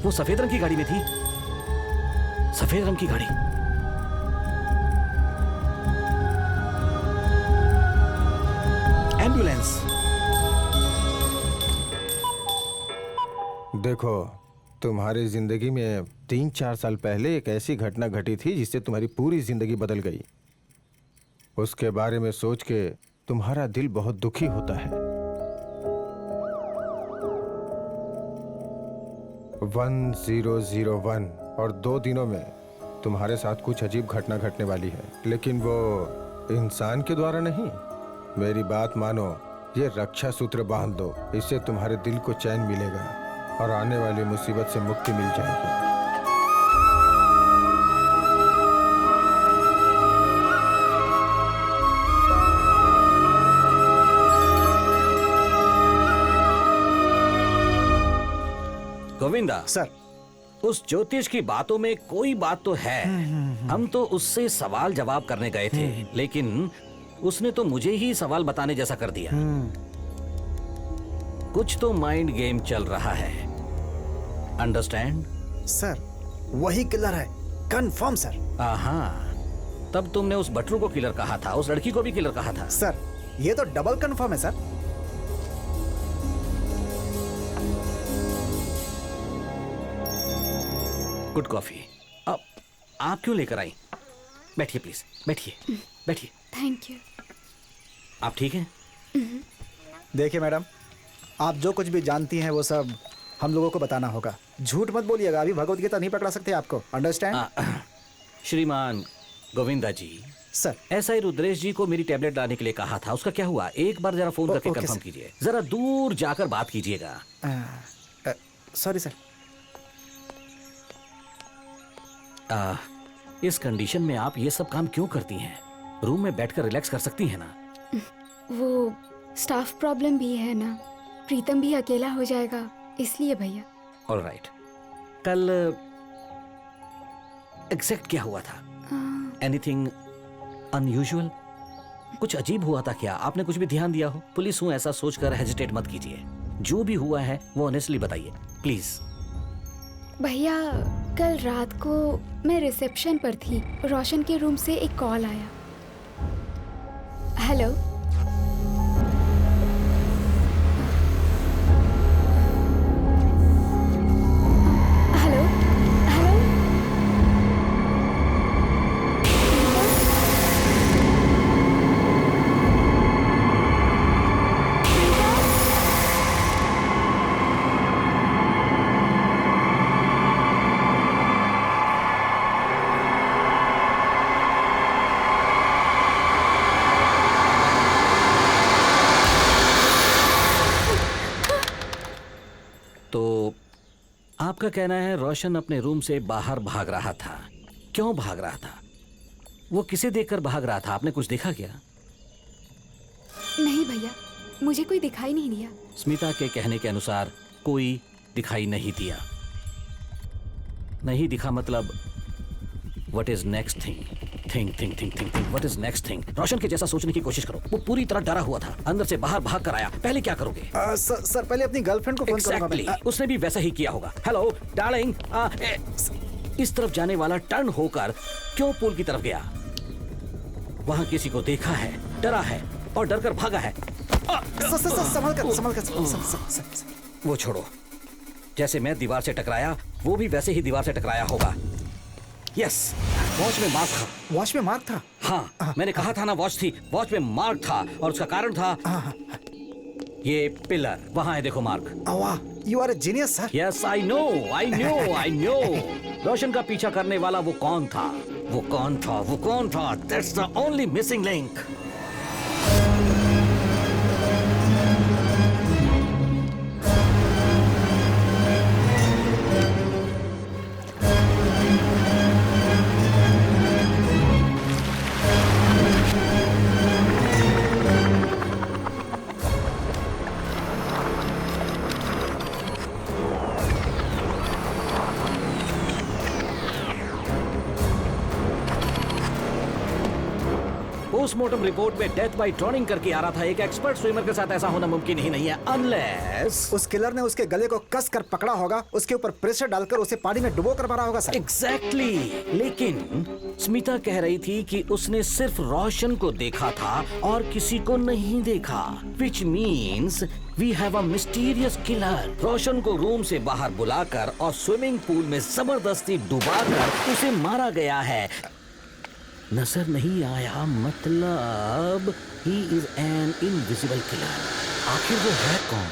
वो सफेद रंग की गाड़ी में थी, सफेद रंग की गाड़ी। एम्बुलेंस। देखो, तुम्हारी जिंदगी में 3-4 साल पहले एक ऐसी घटना घटी थी जिससे तुम्हारी पूरी जिंदगी बदल गई। उसके बारे में सोच के तुम्हारा दिल बहुत दुखी होता है। 1001 और 2 दिनों में तुम्हारे साथ कुछ अजीब घटना घटने वाली है, लेकिन वो इंसान के द्वारा नहीं। मेरी बात मानो, ये रक्षा सूत्र बांध दो, इससे तुम्हारे दिल को चैन मिलेगा और आने वाली मुसीबत से मुक्ति मिल जाएगी। गोविंदा सर, उस ज्योतिष की बातों में कोई बात तो है। हम तो उससे सवाल जवाब करने गए थे, लेकिन उसने तो मुझे ही सवाल बताने जैसा कर दिया। कुछ तो माइंड गेम चल रहा है, अंडरस्टैंड? सर, वही किलर है, कंफर्म सर। हाँ, तब तुमने उस बटरू को किलर कहा था, उस लड़की को भी किलर कहा था। सर ये तो डबल कंफर्म है सर। Good coffee. अब आप क्यों लेकर आई? बैठिए प्लीज, बैठिए बैठिए। Thank you. आप ठीक हैं? देखिए मैडम, आप जो कुछ भी जानती हैं वो सब हम लोगों को बताना होगा। झूठ मत बोलिएगा, अभी भगवत गीता नहीं पकड़ा सकते आपको, अंडरस्टैंड? श्रीमान गोविंदा जी, सर एसआई रुद्रेश जी को मेरी टैबलेट लाने के लिए कहा था, उसका क्या हुआ? एक बार जरा फोन करके ओके कंफर्म सर। कीजिए, जरा दूर जाकर बात कीजिएगा। Sorry sir. इस कंडीशन में आप ये सब काम क्यों करती हैं? रूम में बैठकर रिलैक्स कर सकती हैं ना। वो स्टाफ प्रॉब्लम भी है ना, प्रीतम भी अकेला हो जाएगा इसलिए भैया। ऑलराइट, कल एग्जैक्ट क्या हुआ था? Anything unusual? कुछ अजीब हुआ था क्या? आपने कुछ भी ध्यान दिया हो? पुलिस हूं ऐसा सोचकर हेजिटेट मत कीजिए, जो भी हुआ है वो ऑनेस्टली बताइए प्लीज। भैया कल रात को मैं रिसेप्शन पर थी, रोशन के रूम से एक कॉल आया। Hello, hello, hello. तो आपका कहना है रोशन अपने रूम से बाहर भाग रहा था। क्यों भाग रहा था? वो किसे देखकर भाग रहा था? आपने कुछ देखा क्या? नहीं भैया, मुझे कोई दिखाई नहीं दिया। स्मिता के कहने के अनुसार कोई दिखाई नहीं दिया। नहीं दिखा मतलब what is next thing? Think think think think think what is next thing? Roshan के जैसा सोचने की कोशिश करो। वो पूरी तरह डरा हुआ था, अंदर से बाहर भाग कर आया। पहले क्या करोगे? सर पहले अपनी गर्लफ्रेंड को फोन करूंगा मैं। Exactly. उसने भी वैसा ही किया होगा। हेलो डार्लिंग, इस तरफ जाने वाला टर्न होकर क्यों पूल की तरफ गया? वहां किसी को देखा है, डरा है और डर कर भागा है। संभल कर। वो छोड़ो, जैसे मैं दीवार से टकराया वो भी वैसे ही दीवार से टकराया होगा। यस, वॉच में मार्क था। वॉच में मार्क था? हाँ, मैंने कहा था ना वॉच थी। वॉच में मार्क था और उसका कारण था ये पिलर। वहां है देखो मार्क। वाह, you are a genius sir. Yes I know. Roshan का पीछा करने वाला वो कौन था? That's the only missing link. Postmortem report में डेथ बाय ड्रॉनिंग करके आ रहा था। एक एक्सपर्ट स्विमर के साथ ऐसा होना मुमकिन ही नहीं है, अनलेस उस किलर ने उसके गले को कस कर पकड़ा होगा, उसके ऊपर प्रेशर डालकर उसे पानी में डुबो कर मारा होगा सर। एग्जैक्टली। लेकिन स्मिता कह रही थी कि उसने सिर्फ रोशन को देखा था और किसी को नहीं देखा, which means we have a mysterious killer. Roshan को रूम से बाहर बुलाकर और स्विमिंग पूल में जबरदस्ती डुबाकर उसे मारा गया है। नजर नहीं आया मतलब he is an invisible killer. आखिर वो है कौन?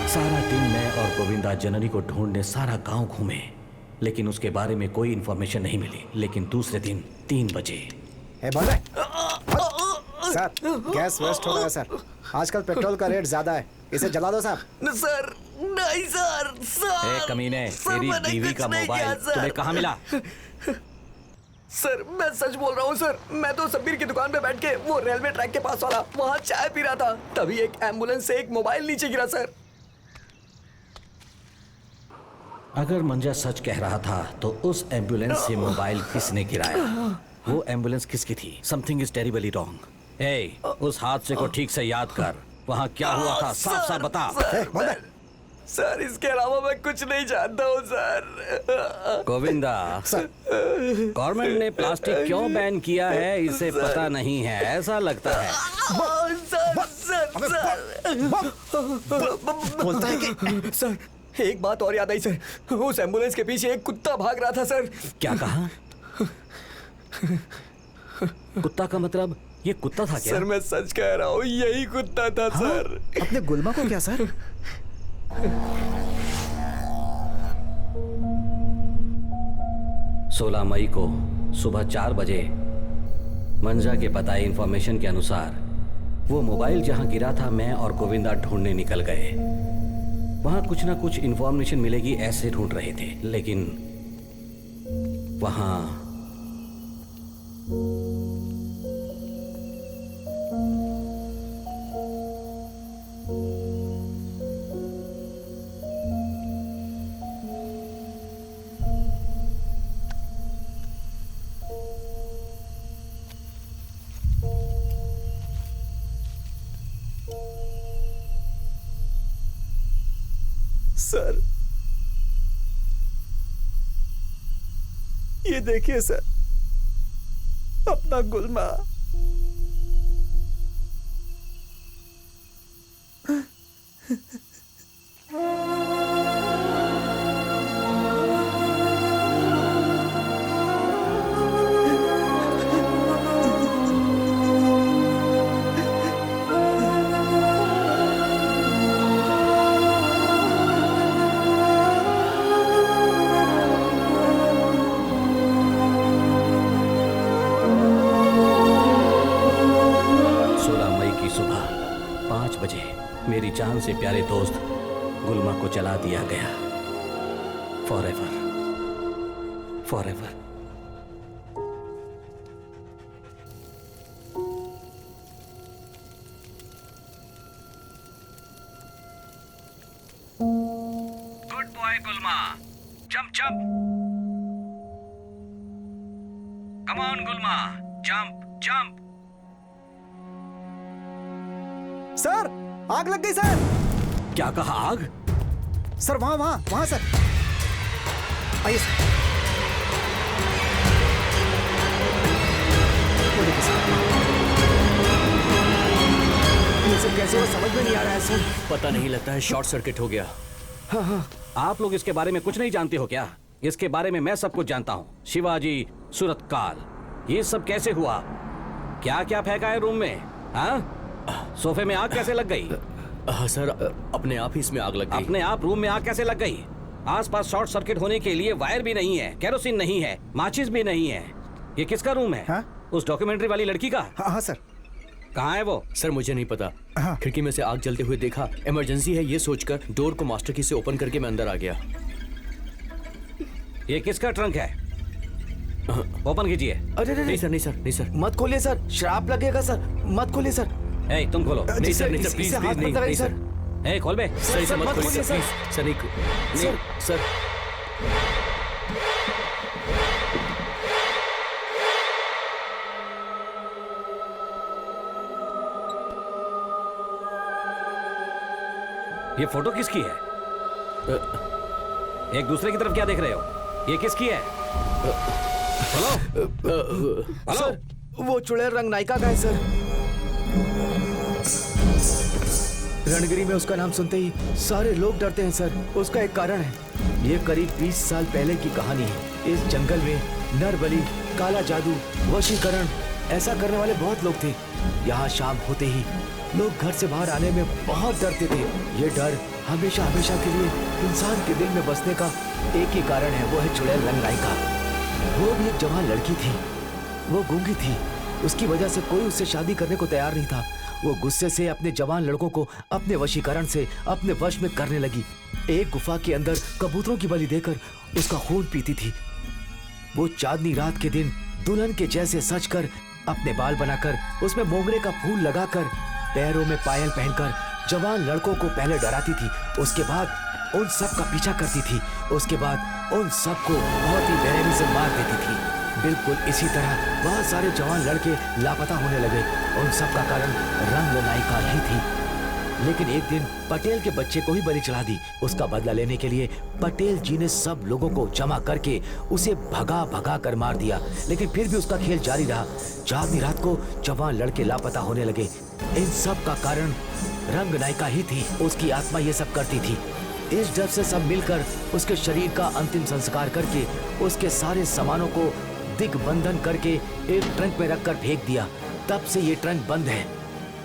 सारा दिन मैं और गोविंदा जननी को ढूंढने सारा गांव घूमे, लेकिन उसके बारे में कोई इन्फॉर्मेशन नहीं मिली। लेकिन दूसरे दिन 3 बजे बंद है। सर गैस वेस्ट हो रहा है सर। आजकल पेट्रोल का रेट ज्यादा है, इसे जला दो साहब। सर नहीं सर, ए कमीने, तेरी बीवी का मोबाइल तुम्हें कहाँ मिला? सर मैं सच बोल रहा हूँ सर, मैं तो सब्बीर की दुकान पे बैठ के वो रेलवे ट्रैक के पास वाला वहाँ चाय पी रहा था, तभी एक एम्बुलेंस से एक मोबाइल नीचे गिरा सर। अगर मंजा सच कह रहा था तो उस एम्बुलेंस से मोबाइल किसने गिराया? वो एम्बुलेंस किसकी थी? Something is terribly wrong. ए, उस हादसे को ठीक से याद कर। वहाँ क्या हुआ था? साफ साफ बता। सर इसके अलावा मैं कुछ नहीं जानता हूँ सर। गोविंदा, गवर्नमेंट ने प्लास्टिक क्यों बैन किया है इसे पता नहीं है, ऐसा लगता है। बोलता है कि सर एक बात और याद आई सर, उस एम्बुलेंस के पीछे एक कुत्ता भाग रहा था सर। क्या कहा? कुत्ता का मतलब ये कुत्ता था क्या? सर मैं सच कह रहा हूँ, यही कुत्ता था सर। अपने गुलमा को क्या सर? 16 मई को सुबह 4 बजे मंजा के बताए इंफॉर्मेशन के अनुसार वो मोबाइल जहां गिरा था मैं और गोविंदा ढूंढने निकल गए। वहां कुछ ना कुछ इंफॉर्मेशन मिलेगी ऐसे ढूंढ रहे थे, लेकिन वहां सर ये देखिए सर, अपना गुलमा। मेरी जान से प्यारे दोस्त गुलमा को जला दिया गया। Forever, forever. गुड बॉय गुलमा, जंप जंप। कम ऑन गुलमा, जंप जंप। सर आग लग गई सर। क्या कहा? आग? सर वहां वहां वहां सर, आइए सर। ये सब कैसे हुआ समझ में नहीं आ रहा है सर। पता नहीं, लगता है शॉर्ट सर्किट हो गया। हाँ, आप लोग इसके बारे में कुछ नहीं जानते हो क्या? इसके बारे में मैं सब कुछ जानता हूँ। शिवाजी, सूरतकाल, ये सब कैसे हुआ? क्या क्या फेंका है रूम में? हाँ? सोफे में आग कैसे लग गई? सर अपने आप ही इसमें आग लग गई। अपने आप रूम में आग कैसे लग गई? आसपास शॉर्ट सर्किट होने के लिए वायर भी नहीं है, केरोसिन नहीं है, माचिस भी नहीं है। ये किसका रूम है? हाँ? उस डॉक्यूमेंट्री वाली लड़की का? हाँ सर। कहाँ है वो? सर मुझे नहीं पता। हाँ। खिड़की में से आग जलते हुए देखा, इमरजेंसी है ये सोचकर डोर को मास्टर की से ओपन करके मैं अंदर आ गया। ये किसका ट्रंक है? ओपन कीजिए। अरे नहीं सर, नहीं सर, नहीं सर, मत खोलिए सर, श्राप लगेगा सर, मत खोलिए सर। ए, तुम खोलो। नहीं सर, नहीं सर, प्लीज प्लीज, नहीं नहीं सर। ए, खोल बे। सही से मत खोलिए सर, प्लीज सर, नहीं सर। ये फोटो किसकी है? एक दूसरे की तरफ क्या देख रहे हो? ये किसकी है? हेलो हेलो, सर वो चुड़ैल रंग नायिका का है सर। रणगिरी में उसका नाम सुनते ही सारे लोग डरते हैं सर। उसका एक कारण है, ये करीब 20 साल पहले की कहानी है। इस जंगल में नरबली, काला जादू, वशीकरण ऐसा करने वाले बहुत लोग थे। यहाँ शाम होते ही लोग घर से बाहर आने में बहुत डरते थे। ये डर हमेशा हमेशा के लिए इंसान के दिल में बसने का एक ही कारण है, वो है चुड़ैल रंगनाई का। वो भी एक जवान लड़की थी, वो गूंगी थी, उसकी वजह से कोई उससे शादी करने को तैयार नहीं था। वो गुस्से से अपने जवान लड़कों को अपने वशीकरण से अपने वश में करने लगी। एक गुफा के अंदर कबूतरों की बलि देकर उसका खून पीती थी। वो चांदनी रात के दिन दुल्हन के जैसे सजकर, अपने बाल बनाकर, उसमें मोगरे का फूल लगाकर, पैरों में पायल पहनकर जवान लड़कों को पहले डराती थी, उसके बाद उन सब का पीछा करती थी, उसके बाद उन सबको बहुत ही बेरहमी से मार देती थी। बिल्कुल इसी तरह बहुत सारे जवान लड़के लापता होने लगे। उन सब का कारण रंगनाई का ही थी। लेकिन एक दिन पटेल के बच्चे को ही बलि चढ़ा दी। उसका बदला लेने के लिए पटेल जी ने सब लोगों को जमा करके उसे भगा भगा कर मार दिया। लेकिन फिर भी उसका खेल जारी रहा। चांदनी रात को जवान लड़के लापता होने लगे। इन सब का कारण रंगनाई का ही थी। उसकी आत्मा ये सब करती थी। इस डर से सब मिलकर उसके शरीर का अंतिम संस्कार करके उसके सारे सामानों को दिग्बंधन करके एक ट्रंक में रखकर फेंक दिया। तब से ये ट्रंक बंद है।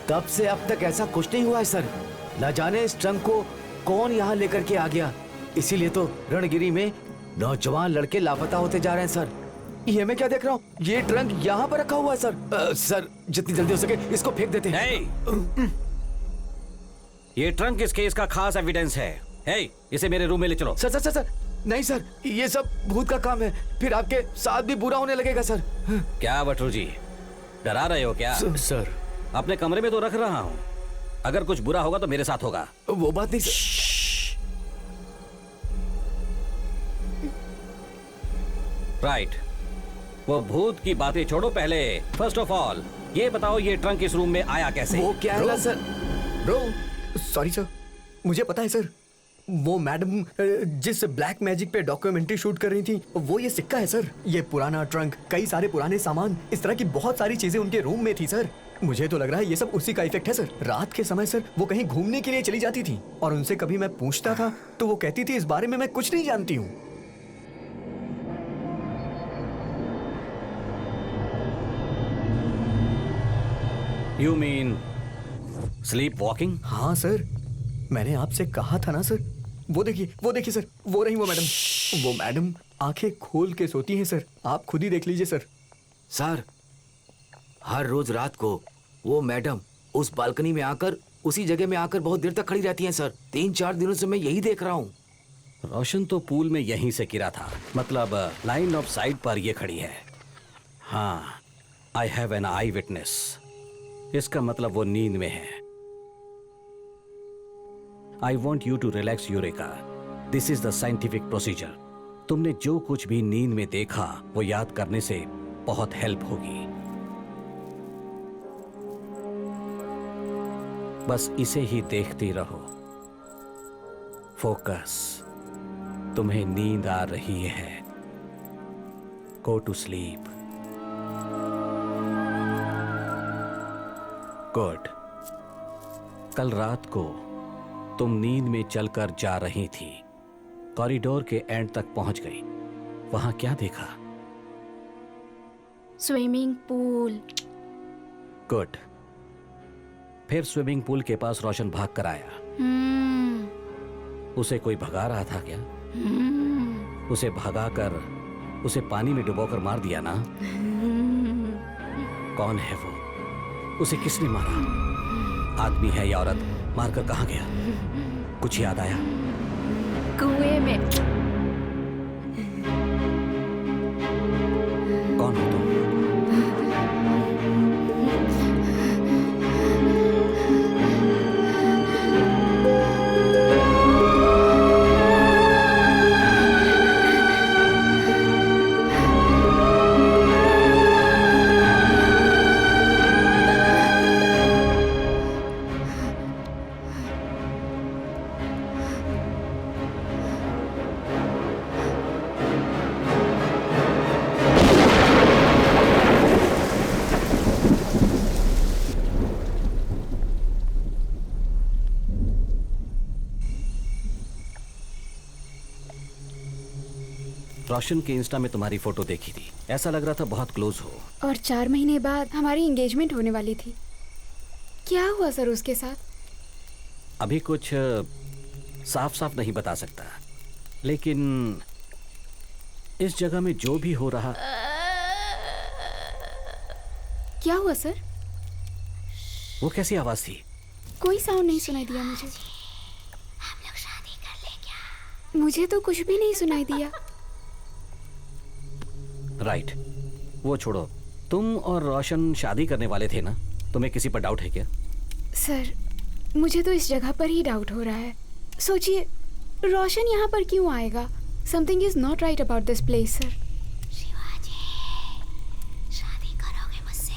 तब से अब तक ऐसा कुछ नहीं हुआ है सर। न जाने इस ट्रंक को कौन यहाँ लेकर के आ गया। इसीलिए तो रणगिरी में नौजवान लड़के लापता होते जा रहे हैं सर। ये मैं क्या देख रहा हूँ, ये ट्रंक यहाँ पर रखा हुआ है सर। सर जितनी जल्दी हो सके इसको फेंक देते हैं। ये ट्रंक इस केस का खास एविडेंस है। इसे मेरे रूम में ले चलो। सर सर सर सर नहीं सर, ये सब भूत का काम है, फिर आपके साथ भी बुरा होने लगेगा सर। क्या बटरू जी, डरा रहे हो क्या? सर अपने कमरे में तो रख रहा हूँ, अगर कुछ बुरा होगा तो मेरे साथ होगा। वो बात नहीं सर। राइट, वो भूत की बातें छोड़ो। पहले फर्स्ट ऑफ ऑल ये बताओ, ये ट्रंक इस रूम में आया कैसे? वो क्या है सर? ब्रो सॉरी सर, मुझे पता है सर। वो मैडम जिस ब्लैक मैजिक पे डॉक्यूमेंट्री शूट कर रही थी, वो ये सिक्का है सर। ये पुराना ट्रंक, कई सारे पुराने सामान, इस तरह की बहुत सारी चीजें उनके रूम में थी सर। मुझे तो लग रहा है ये सब उसी का इफेक्ट है सर। रात के समय सर वो कहीं घूमने के लिए चली जाती थी और उनसे कभी मैं पूछता था तो वो कहती थी इस बारे में मैं कुछ नहीं जानती हूँ। You mean sleep walking? हाँ सर, मैंने आपसे कहा था ना सर। वो देखिए सर, वो रही वो मैडम। वो मैडम आंखें खोल के सोती हैं सर, आप खुद ही देख लीजिए सर। सर हर रोज रात को वो मैडम उस बालकनी में आकर, उसी जगह में आकर बहुत देर तक खड़ी रहती हैं सर। 3-4 दिनों से मैं यही देख रहा हूँ। रोशन तो पूल में यहीं से गिरा था, मतलब लाइन ऑफ साइट पर ये खड़ी है। हाँ, I have an eye witness. इसका मतलब वो नींद में है। I want you to relax Eureka. This is the scientific procedure. तुमने जो कुछ भी नींद में देखा वो याद करने से बहुत हेल्प होगी। बस इसे ही देखती रहो। फोकस। तुम्हें नींद आ रही है। Go to sleep. गुड। कल रात को तुम नींद में चलकर जा रही थी, कॉरिडोर के एंड तक पहुंच गई। वहां क्या देखा? Swimming pool. गुड। फिर स्विमिंग पूल के पास रोशन भाग कर आया। उसे कोई भगा रहा था क्या? उसे भगाकर उसे पानी में डुबोकर मार दिया ना? कौन है वो? उसे किसने मारा? आदमी है या औरत? मारकर कहाँ गया? कुछ याद आया? कुएं में। कौन हो तुम? रोशन के इंस्टा में तुम्हारी फोटो देखी थी, ऐसा लग रहा था बहुत क्लोज हो। और 4 महीने बाद हमारी एंगेजमेंट होने वाली थी। क्या हुआ सर उसके साथ? अभी कुछ साफ साफ नहीं बता सकता, लेकिन इस जगह में जो भी हो रहा। क्या हुआ सर? वो कैसी आवाज थी? कोई साउंड नहीं सुनाई दिया मुझे। हम लोग शादी कर ले क्या? मुझे तो कुछ भी नहीं सुनाई दिया। राइट, वो छोड़ो। तुम और रोशन शादी करने वाले थे ना? तुम्हें किसी पर डाउट है क्या? सर मुझे तो इस जगह पर ही डाउट हो रहा है। सोचिए, रोशन यहाँ पर क्यों आएगा? Something is not right about this place sir. Shivaji, शादी करोगे मुझसे?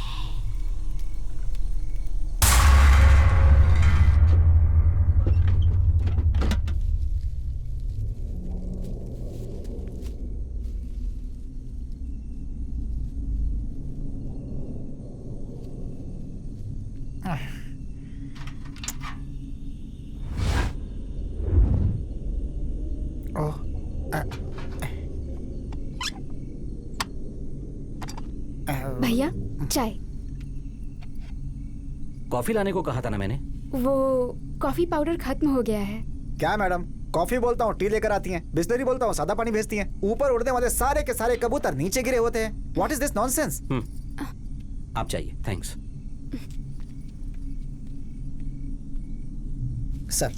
ओह, भैया चाय। कॉफी लाने को कहा था ना मैंने। वो कॉफी पाउडर खत्म हो गया है। क्या मैडम, कॉफी बोलता हूँ टी लेकर आती हैं, बिस्लरी बोलता हूँ सादा पानी भेजती हैं। ऊपर उड़ने वाले सारे के सारे कबूतर नीचे गिरे होते हैं। What is this nonsense? आप चाहिए, थैंक्स। सर,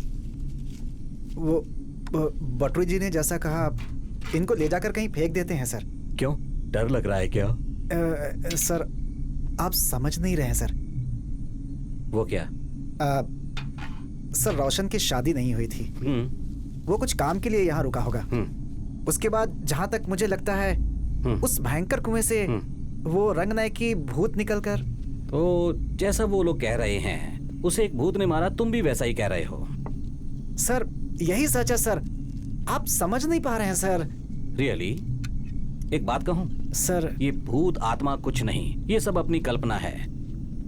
वो बटरू जी ने जैसा कहा, इनको ले जाकर कहीं फेंक देते हैं सर। क्यों, डर लग रहा है क्या? सर आप समझ नहीं रहे हैं सर। वो क्या? सर रोशन की शादी नहीं हुई थी। वो कुछ काम के लिए यहाँ रुका होगा। उसके बाद जहाँ तक मुझे लगता है उस भयंकर कुएं से वो रंगनायक की भूत निकलकर। तो जैसा वो लोग कह रहे हैं उसे एक भूत ने मारा, तुम भी वैसा ही कह रहे हो। सर यही सच है सर, आप समझ नहीं पा रहे हैं सर। रियली? एक बात कहूं सर, ये भूत आत्मा कुछ नहीं, ये सब अपनी कल्पना है।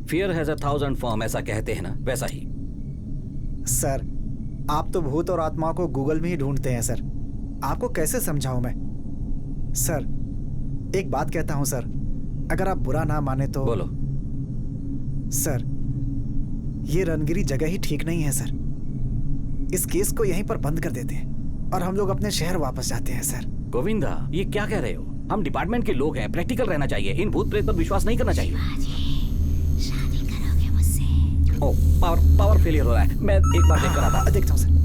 फियर हैज 1,000 फॉर्म, ऐसा कहते हैं ना, वैसा ही। सर आप तो भूत और आत्माओं को गूगल में ही ढूंढते हैं सर। आपको कैसे समझाऊं मैं? सर एक बात कहता हूं सर, अगर आप बुरा ना माने तो। बोलो। सर ये रनगिरी जगह ही ठीक नहीं है सर। इस केस को यहीं पर बंद कर देते हैं और हम लोग अपने शहर वापस जाते हैं सर। गोविंदा, ये क्या कह रहे हो? हम डिपार्टमेंट के लोग हैं, प्रैक्टिकल रहना चाहिए। इन भूत प्रेत पर विश्वास नहीं करना चाहिए। शादी करोगे मुझसे? ओ, पावर फेलियर हो रहा है। मैं एक बार देख कर आता। देखता हूँ sir.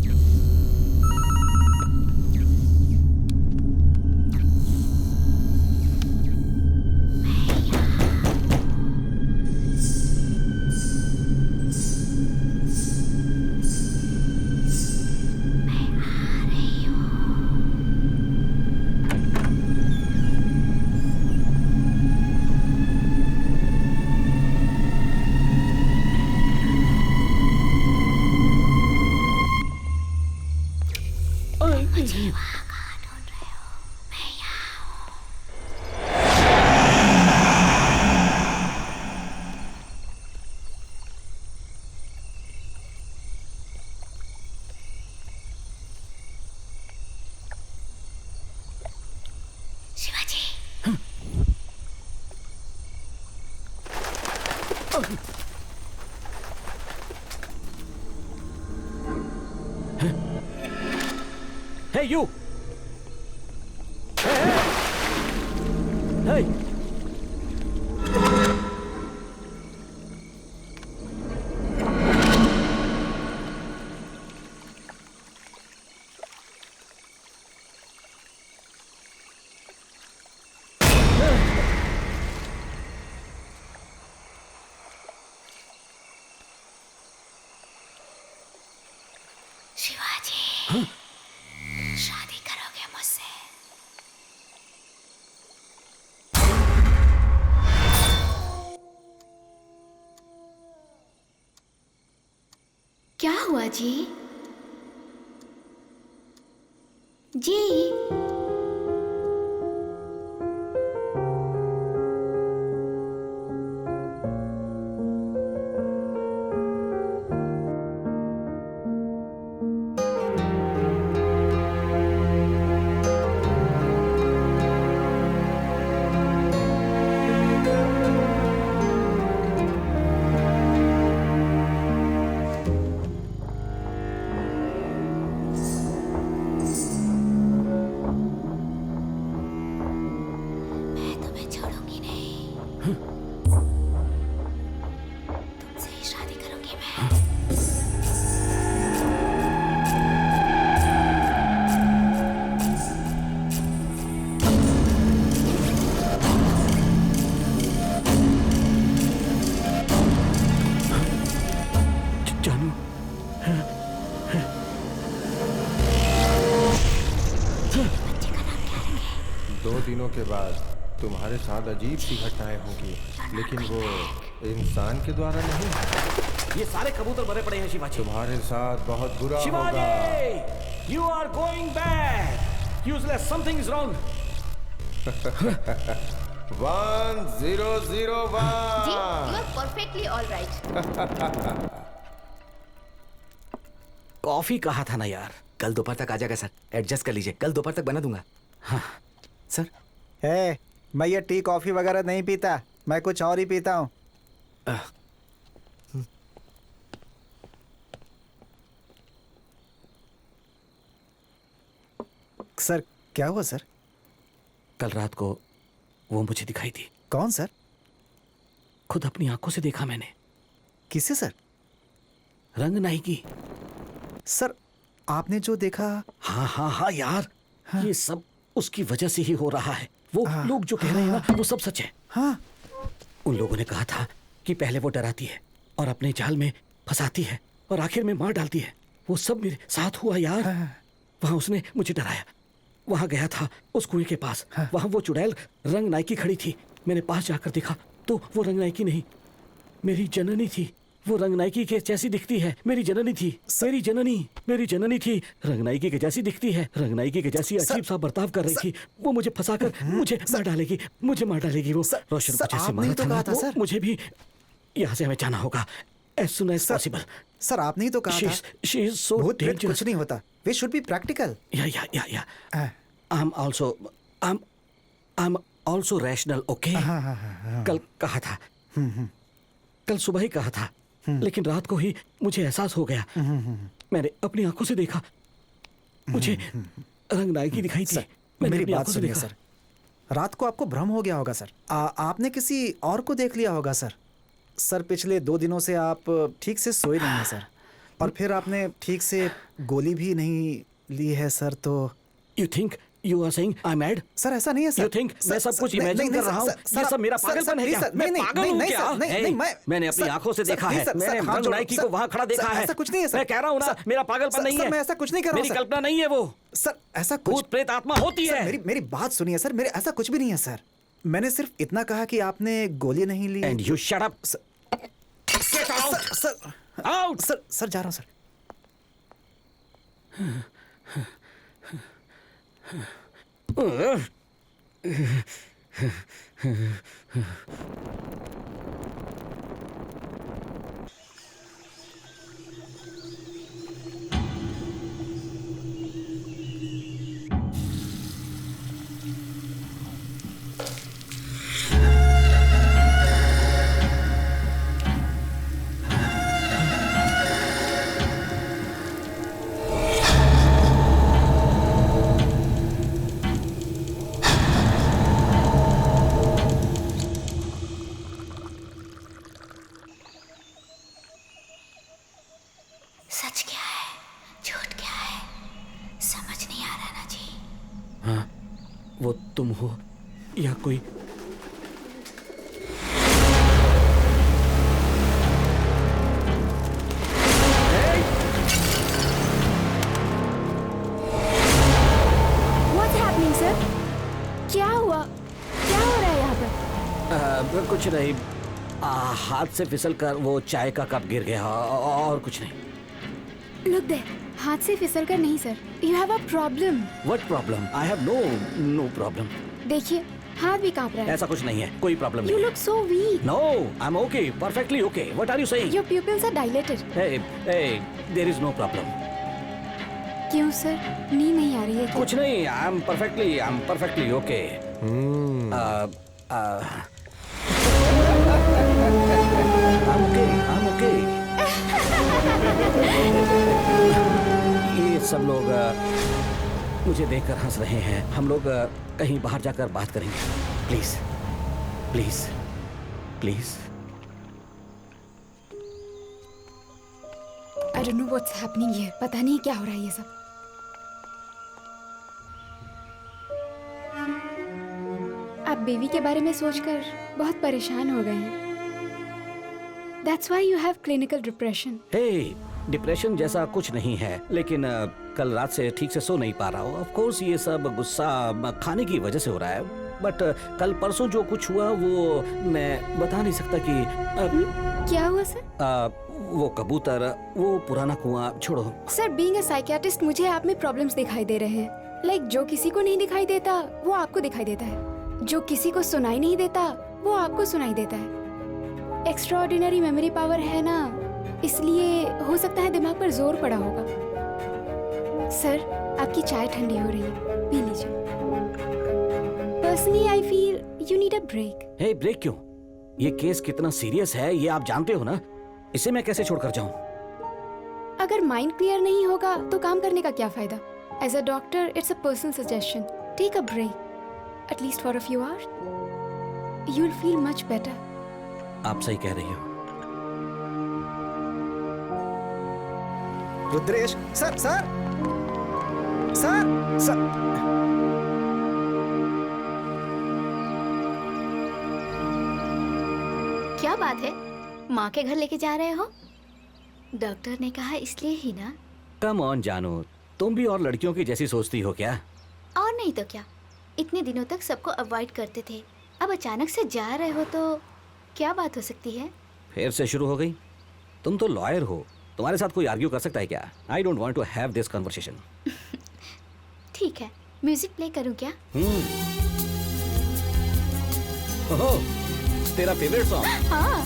Hey, you! Hey! Shivaji, शादी करोगे मुझसे? क्या हुआ जी? जी दिनों के बाद तुम्हारे साथ अजीब सी घटनाएं होंगी, लेकिन वो इंसान के द्वारा नहीं है। ये सारे कबूतर मरे पड़े हैं शिवाजी। तुम्हारे साथ बहुत बुरा होगा। Shivaji, you are going bad. Useless, something is wrong. 1001। जी, you are perfectly all right. Coffee कहा था ना यार। कल दोपहर तक आ जाएगा सर, एडजस्ट कर लीजिए, कल दोपहर तक बना दूंगा। हाँ सर। है, मैं ये टी कॉफी वगैरह नहीं पीता, मैं कुछ और ही पीता हूँ। सर क्या हुआ सर? कल रात को वो मुझे दिखाई थी। कौन सर? खुद अपनी आंखों से देखा मैंने। किसे सर? रंगनाई की। सर आपने जो देखा? हाँ हाँ हाँ यार, हाँ। ये सब उसकी वजह से ही हो रहा है। वो लोग जो कह रहे हैं ना, वो सब सच है। हाँ। उन लोगों ने कहा था कि पहले वो डराती है और अपने जाल में फंसाती है और आखिर में मार डालती है। वो सब मेरे साथ हुआ यार। वहां उसने मुझे डराया। वहां गया था उस कुएं के पास। वहां वो चुड़ैल रंगनाई की खड़ी थी। मैंने पास जाकर देखा तो वो रंगनाई की नहीं, मेरी जननी थी। वो रंगनायकी के जैसी दिखती है। मेरी जननी थी, मेरी जननी थी। रंगनायकी के जैसी दिखती है, रंगनायकी के जैसी अजीब सा बर्ताव कर रही थी। वो मुझे फंसाकर मुझे मार डालेगी। वो रोशन को जैसे मारा था ना, वो मुझे भी यहाँ से हमें जाना होगा as soon as possible। Sir आपने ही तो कहा था she is so भूत प्रेत dangerous। कुछ नहीं होता। We should be practical। Yeah। I'm also rational, okay? कल कहा था, कल सुबह ही कहा था, लेकिन रात को ही मुझे एहसास हो गया। मैंने अपनी आंखों से देखा, मुझे रंगनायकी दिखाई थी। मेरी बात सुनिए सर, रात को आपको भ्रम हो गया होगा सर। आपने किसी और को देख लिया होगा सर। सर पिछले 2 दिनों से आप ठीक से सोए नहीं हैं सर, और फिर आपने ठीक से गोली भी नहीं ली है सर। तो You think you are saying I'm mad? Sir ऐसा नहीं है सर। You think मैं सब कुछ इमेजिन कर रहा हूँ? ये सब मेरा पागलपन है क्या? मैं पागल हूँ क्या? मैंने अपनी आंखों से देखा है। मैंने रंगनायकी को वहाँ खड़ा देखा है। ऐसा कुछ नहीं है सर। मैं कह रहा हूँ ना, मेरा पागलपन नहीं है। मैं ऐसा कुछ नहीं कर रहा हूँ। मेरी कल्पना नहीं है वो। सर ऐसा कुछ भूत प्रेत आत्मा होती है। मेरी बात सुनिए सर, मेरे ऐसा कुछ भी नहीं है सर। मैंने सिर्फ इतना कहा कि आपने गोली नहीं ली। And you shut up. Get out. Sir out. Sir जा रहा हूँ सर। सच क्या है, झूठ क्या है, समझ नहीं आ रहा ना जी। हाँ, वो तुम हो या कोई What's happening, sir? क्या हुआ? क्या हो रहा है यहाँ पर? कुछ नहीं। हाथ से फिसल कर वो चाय का कप गिर गया और कुछ नहीं। Look there. हाथ से फिसल कर नहीं sir. You have a problem. What problem? I have no problem. देखिए हाथ भी कांप रहा है। ऐसा कुछ नहीं है, कोई प्रॉब्लम You नहीं। look so weak. No, I'm okay, perfectly okay. What are you saying? Your pupils are dilated. Hey, there is no problem. क्यों सर? नींद नहीं आ रही है क्या? कुछ नहीं, I'm perfectly okay. I'm okay. ये सब लोग मुझे देखकर हंस रहे हैं। हम लोग कहीं बाहर जाकर बात करेंगे। Please. I don't know what's happening here. पता नहीं क्या हो रहा है ये सब। आप बेबी के बारे में सोचकर बहुत परेशान हो गए हैं। That's why you have clinical depression. Depression जैसा कुछ नहीं है, लेकिन कल रात से ठीक से सो नहीं पा रहा हूँ। ऑफ कोर्स ये सब गुस्सा खाने की वजह से हो रहा है, बट कल परसों जो कुछ हुआ वो मैं बता नहीं सकता कि क्या हुआ सर? वो कबूतर, वो पुराना कुआं छोड़ो। सर बीइंग अ साइकियाट्रिस्ट मुझे आप में प्रॉब्लम्स दिखाई दे रहे हैं। लाइक जो किसी को नहीं दिखाई देता वो आपको दिखाई देता है, जो किसी को सुनाई नहीं देता वो आपको सुनाई देता है। एक्स्ट्राऑर्डिनरी मेमोरी पावर है ना, इसलिए हो सकता है दिमाग पर जोर पड़ा होगा। सर आपकी चाय ठंडी हो रही है, पी लीजिए। Personally I feel you need a break. Hey break क्यों? ये केस कितना सीरियस है ये आप जानते हो ना, इसे मैं कैसे छोड़कर जाऊं? अगर माइंड क्लियर नहीं होगा तो काम करने का क्या फायदा? As a doctor it's a personal suggestion, take a break at least for a few hours, you will feel much better. आप सही कह रही हो। Rudresh sir sir sir sir क्या बात है, माँ के घर लेके जा रहे हो? डॉक्टर ने कहा इसलिए ही ना। कम ऑन जानू, तुम भी और लड़कियों की जैसी सोचती हो क्या? और नहीं तो क्या, इतने दिनों तक सबको अवॉइड करते थे, अब अचानक से जा रहे हो तो क्या बात हो सकती है? फिर से शुरू हो गई? तुम तो लॉयर हो, तुम्हारे साथ कोई आर्ग्यू कर सकता है क्या? I don't want to have this conversation. ठीक है, म्यूजिक प्ले करूं क्या? ओहो, तेरा फेवरेट सॉन्ग? हाँ।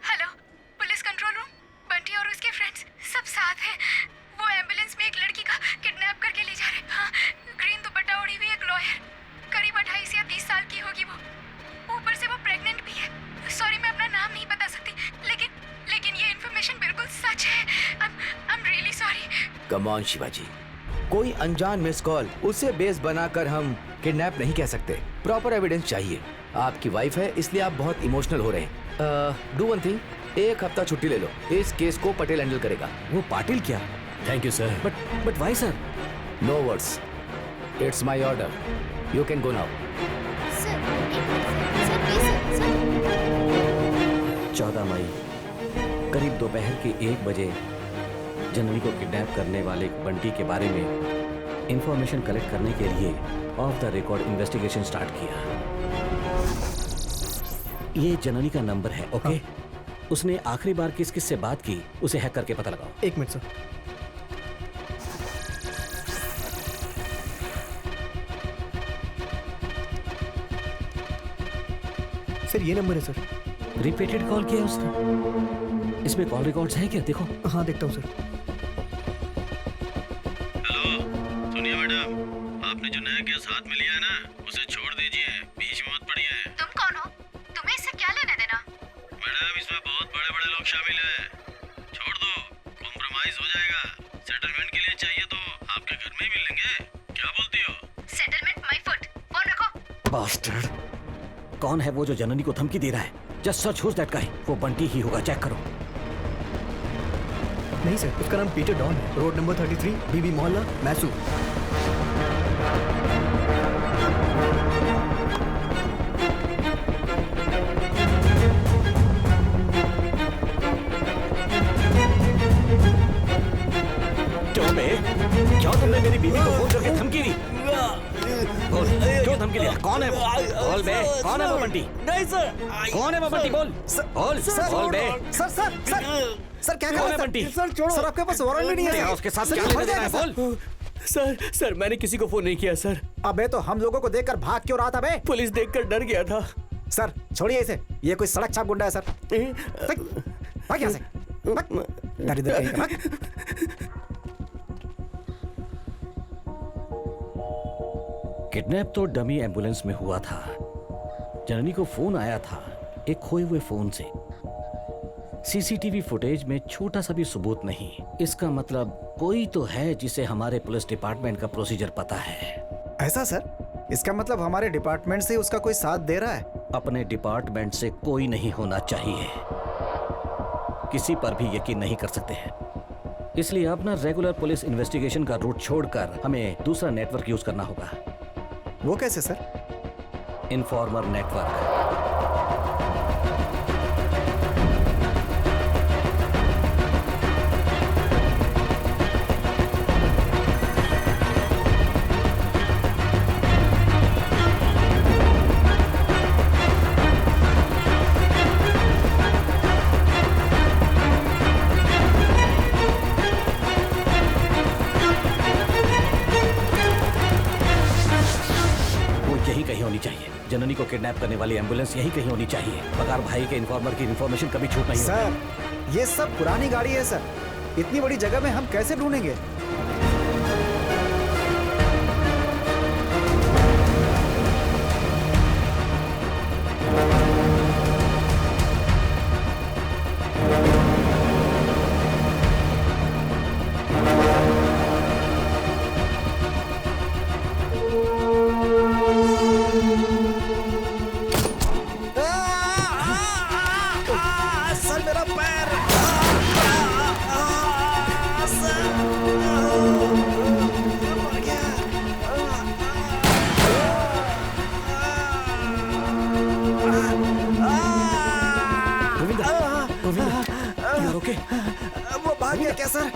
Hello, police control room. Bunty और उसके फ्रेंड्स सब साथ हैं। वो एम्बुलेंस में एक लड़की का किडनैप करके ले जा रहे हैं। हाँ, ग्रीन दुपट्टा ओढ़ी हुई एक लॉयर, करीब 28 या 30 साल की होगी वो। ऊपर से वो प्रेग्नेंट भी है। सॉरी मैं अपना नाम नहीं बता सकती, लेकिन ये इन्फॉर्मेशन बिल्कुल सच है। I'm really sorry। Come on Shivaji, कोई अनजान मिस कॉल उसे बेस बनाकर हम किडनैप नहीं कह सकते। प्रॉपर एविडेंस चाहिए। आपकी वाइफ है इसलिए आप बहुत इमोशनल हो रहे हैं। डू वन थिंग, एक हफ्ता छुट्टी ले लो, इस केस को पटेल हैंडल करेगा। वो पाटिल क्या? Thank you sir. But why sir? No words, it's my order, you can go now. Sir एक मिनट सर, प्लीज सर। 14 मई करीब दोपहर के 1 बजे जननी को किडनैप करने वाले बंटी के बारे में इंफॉर्मेशन कलेक्ट करने के लिए of the record investigation start किया। ये जननी का नंबर है, ओके? हाँ। उसने आखिरी बार किस किस से बात की उसे हैक करके पता लगाओ। एक मिनट सर। सर ये नंबर है सर। रिपीटेड कॉल किया उसने। इसमें कॉल रिकॉर्ड्स हैं क्या? देखो। हाँ देखता हूँ सर। हेलो सोनिया मैडम, आपने जो नया केस हाथ में लिया है ना, उसे छोड़ दीजिए, बीच में मत पड़िए। तुम कौन हो? तुम्हें इससे क्या लेना देना? मैडम इसमें बहुत बड़े बड़े लोग शामिल हैं, छोड़ दो, कॉम्प्रोमाइज हो जाएगा। सेटलमेंट के लिए चाहिए तो आपके घर में ही मिलेंगे, क्या बोलती हो? सेटलमेंट माय फुट, फोन रखो। बास्टर्ड, कौन है वो जो जननी को धमकी दे रहा है? Just search who's that guy. वो बंटी ही होगा, चेक करो। नहीं सर, उसका नाम पीटर डॉन है, रोड नंबर 33, बीबी मोहल्ला, मैसूर। क्या तुमने मेरी बीवी को फोन करके धमकी दी? बोल, क्यों धमकी दिया? कौन है वो? बोल बे, कौन है वो बंटी? नहीं सर। कौन है वो बंटी? बोल बोल बोल बे। सर क्या कर कौन रहे है हैं बंटी? सर आपके पास वारंट भी नहीं है तेरा सर। उसके साथ सर, क्या ये लेना फट देना है? जाएगा, बोल। सर मैंने किसी को फोन नहीं किया सर। अबे तो हम लोगों को देखकर भाग क्यों रहा था बे? पुलिस देखकर डर गया था। सर छोड़िए इसे, ये कोई सड़क छाप गुंडा है सर। भाग यहाँ से, भाग। दरिद्र कहीं का, भाग। किडनैप तो डमी एम्बुलेंस में हुआ था। जननी को फोन आया था एक खोए हुए फोन से। सीसीटीवी फुटेज में छोटा सा भी सबूत नहीं। इसका मतलब कोई तो है जिसे हमारे पुलिस डिपार्टमेंट का प्रोसीजर पता है। ऐसा सर? इसका मतलब हमारे डिपार्टमेंट से उसका कोई साथ दे रहा है? अपने डिपार्टमेंट से कोई नहीं होना चाहिए। किसी पर भी यकीन नहीं कर सकते हैं। इसलिए अब ना रेगुलर पुलिस इन्वेस्टिगेशन का रूट छोड़कर हमें दूसरा नेटवर्क यूज करना होगा। वो कैसे सर? Informer network. जननी को किडनैप करने वाली एम्बुलेंस यही कहीं होनी चाहिए। बकार भाई के इन्फॉर्मर की इन्फॉर्मेशन कभी छूट नहीं सर, ये सब पुरानी गाड़ी है सर। इतनी बड़ी जगह में हम कैसे ढूंढेंगे? सर मेरा पैर। वो भाग गया क्या सर?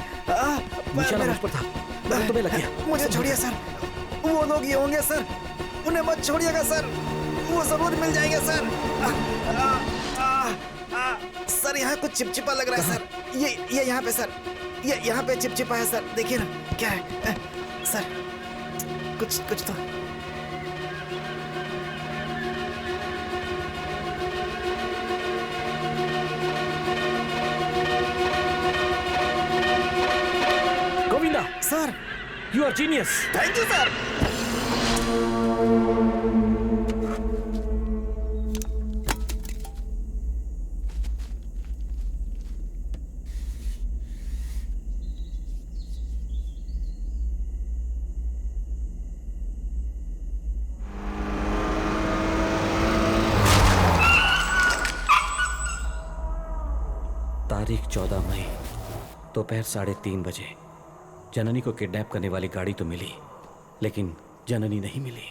निशाना मुझ पर था, दर्द तुम्हें लग गया। मुझे छोड़िए सर, वो लोग ये होंगे सर, उन्हें मत छोड़िएगा सर, वो जरूर मिल जाएंगे सर। सर यहाँ कुछ चिपचिपा लग रहा है सर। ये यहाँ पे सर, ये यहाँ पे चिपचिपा है सर, देखिए ना क्या है सर। कुछ तो Govinda sir. You are genius. Thank you sir. तारीख 14 मई दोपहर 3:30 बजे। जननी को किडनैप करने वाली गाड़ी तो मिली, लेकिन जननी नहीं मिली।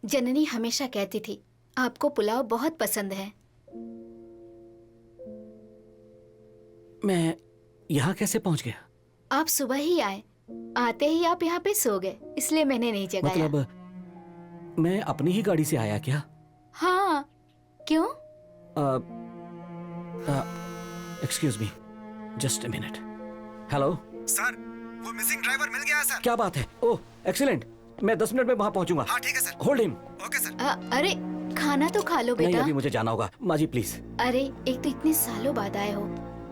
जननी हमेशा कहती थी आपको पुलाव बहुत पसंद है। मैं यहाँ कैसे पहुँच गया? आप सुबह ही आए, आते ही आप यहाँ पे सो गए, इसलिए मैंने नहीं जगाया। मतलब मैं अपनी ही गाड़ी से आया क्या? हाँ, क्यों? Excuse me, just a minute. Hello sir, वो मिसिंग ड्राइवर मिल गया है सर। क्या बात है? ओह एक्सीलेंट, मैं 10 मिनट में वहाँ पहुँचूंगा। हाँ ठीक है sir. Hold him. Okay sir. अरे खाना तो खा लो नहीं, बेटा। अभी मुझे जाना होगा। माजी प्लीज। अरे एक तो इतने सालों बाद आए हो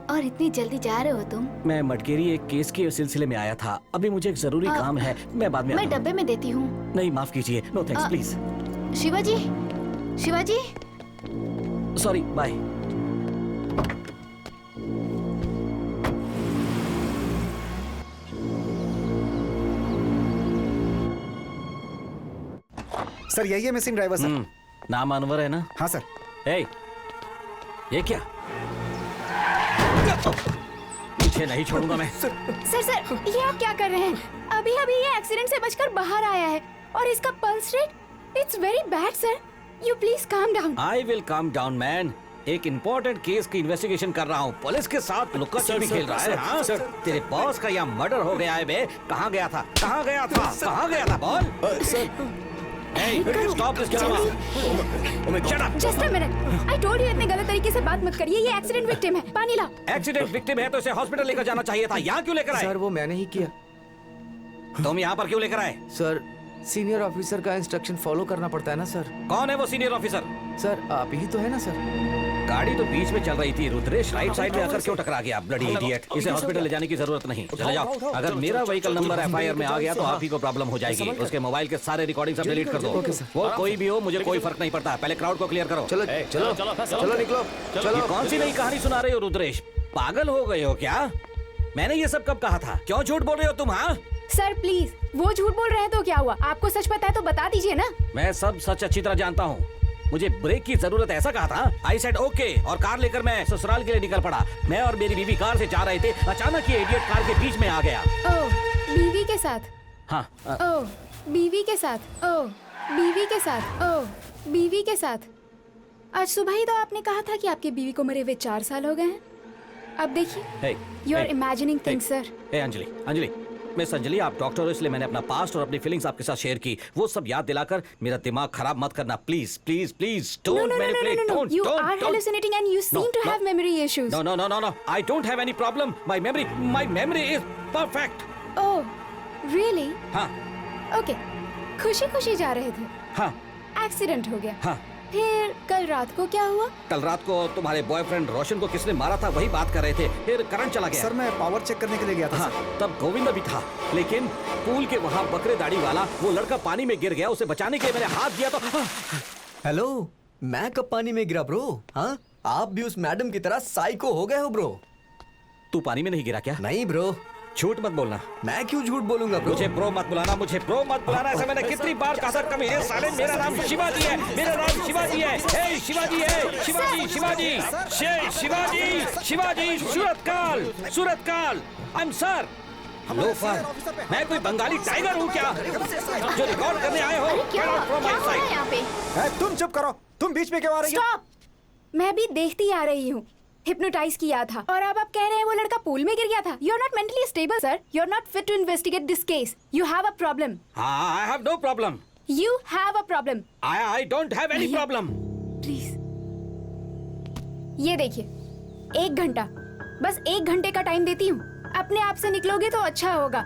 और इतनी जल्दी जा रहे हो तुम। मैं मटकेरी एक केस के सिलसिले में आया था, अभी मुझे एक जरूरी काम है, मैं बाद में मैं आता हूँ। डब्बे में देती हूँ। नहीं माफ कीजिए, no thanks please. Shivaji, Shivaji. Sorry, bye. Sir यही है मिसिंग ड्राइवर सर। नाम अनवर है ना? हाँ सर। ए, ये क्या? पीछे नहीं छोड़ूंगा मैं। सर ये आप क्या कर रहे हैं? अभी ये एक्सीडेंट से बचकर बाहर आया है और इसका pulse rate it's very bad sir. You please calm down. I will calm down man. एक इम्पोर्टेंट केस की इन्वेस्टिगेशन कर रहा हूँ। पुलिस के साथ लुक्का छिपी खेल रहा है। हाँ सर, तेरे बॉस का यहाँ मर्डर हो गया है बे। कहाँ गया था? कहाँ गया था? कहाँ गया था? बोल sir. Hey, stop this drama. Shut up. Just a minute. I told you इतने गलत तरीके से बात मत करिए। ये एक्सीडेंट विक्टिम है। पानी ला। एक्सीडेंट विक्टिम है तो इसे हॉस्पिटल लेकर जाना चाहिए था। यहाँ क्यों लेकर आए? सर वो मैंने ही किया। तुम यहाँ पर क्यों लेकर आए? सर सीनियर ऑफिसर का इंस्ट्रक्शन फॉलो करना पड़ता है ना सर। कौन है वो सीनियर ऑफिसर? सर आप ही तो है ना सर। गाड़ी तो बीच में चल रही थी। रुद्रेश राइट साइड में आकर क्यों टकरा गया? Bloody idiot. इसे हॉस्पिटल ले जाने की जरूरत नहीं। चले जाओ। अगर मेरा व्हीकल नंबर एफआईआर में आ गया तो आप ही को प्रॉब्लम हो जाएगी। उसके मोबाइल के सारे रिकॉर्डिंग सब डिलीट कर दो। वो कोई भी हो, मुझे कोई फर्क नहीं पड़ता। पहले क्राउड को क्लियर करो। चलो चलो चलो निकलो ये कौन सी नई कहानी सुना रहे हो रुद्रेश? पागल हो गए हो क्या? मैंने ये सब कब कहा था? क्यों झूठ बोल रहे हो तुम? हाँ सर प्लीज, वो झूठ बोल रहे हैं तो क्या हुआ? आपको सच पता है तो बता दीजिए ना। मैं सब सच अच्छी तरह जानता हूँ। मुझे ब्रेक की जरूरत है, ऐसा कहा था। आई सेड ओके और कार लेकर मैं ससुराल के लिए निकल पड़ा। मैं और मेरी बीवी कार से जा रहे थे, अचानक ये इडियट कार के बीच में आ गया। ओह, बीवी के साथ? हाँ ओह, बीवी के साथ? ओह, बीवी के साथ? ओह, बीवी के साथ? आज सुबह ही तो आपने कहा था कि आपकी बीवी को मरे हुए 4 साल हो गए हैं। अब देखिए, you are imagining things sir. Anjali, Anjali, miss Anjali, आप डॉक्टर हो इसलिए मैंने अपना पास्ट और अपनी फीलिंग्स आपके साथ शेयर की। वो सब याद दिलाकर मेरा दिमाग खराब मत करना, please please please. No, no, no, no, no, no. You are hallucinating and you seem to have memory issues. No, no, no, no, no. I don't have any problem. My memory is perfect. Oh, really? हाँ, Okay. खुशी-खुशी जा रहे थे। हाँ, accident हो गया। हाँ। फिर कल रात को क्या हुआ? कल रात को तुम्हारे बॉयफ्रेंड रोशन को किसने मारा था वही बात कर रहे थे। फिर करंट चला गया। सर मैं पावर चेक करने के लिए गया था। हाँ, सर। तब गोविंद भी था, लेकिन पूल के वहाँ बकरे दाढ़ी वाला वो लड़का पानी में गिर गया। उसे बचाने के लिए मैंने हाथ दिया तो हेलो, मैं कब पानी में गिरा ब्रो? हाँ, आप भी उस मैडम की तरह साइको हो गए हो ब्रो। तू पानी में नहीं गिरा क्या? नहीं ब्रो, झूठ मत बोलना। मैं क्यों झूठ बोलूंगा ब्रो? मुझे प्रो मत बुलाना, मुझे प्रो मत बुलाना। ऐसा मैंने कितनी बार कहा था? कमीने साले, मेरा नाम शिवाजी है, मेरा नाम शिवाजी है। हे शिवाजी है, Shivaji, Shivaji, Shivaji, Shivaji, Surathkal, Surathkal. I am sir. Loafer, मैं कोई बंगाली टाइगर हूँ क्या जो रिकॉर्ड करने आए हो? क्या हो रहा है यहाँ पे? तुम चुप करो। तुम बीच में क्यों आ रही हो? स्टॉप! मैं भी देखती आ रही हूँ। हिप्नोटाइज किया था और अब आप कह रहे हैं वो लड़का पूल में गिर गया था। You are not mentally stable sir. You are not fit to investigate this case. You have a problem. हाँ, I have no problem. You have a problem. I don't have any problem. Please, ये देखिए, 1 घंटा, बस 1 घंटे का time देती हूँ। अपने आप से निकलोगे तो अच्छा होगा,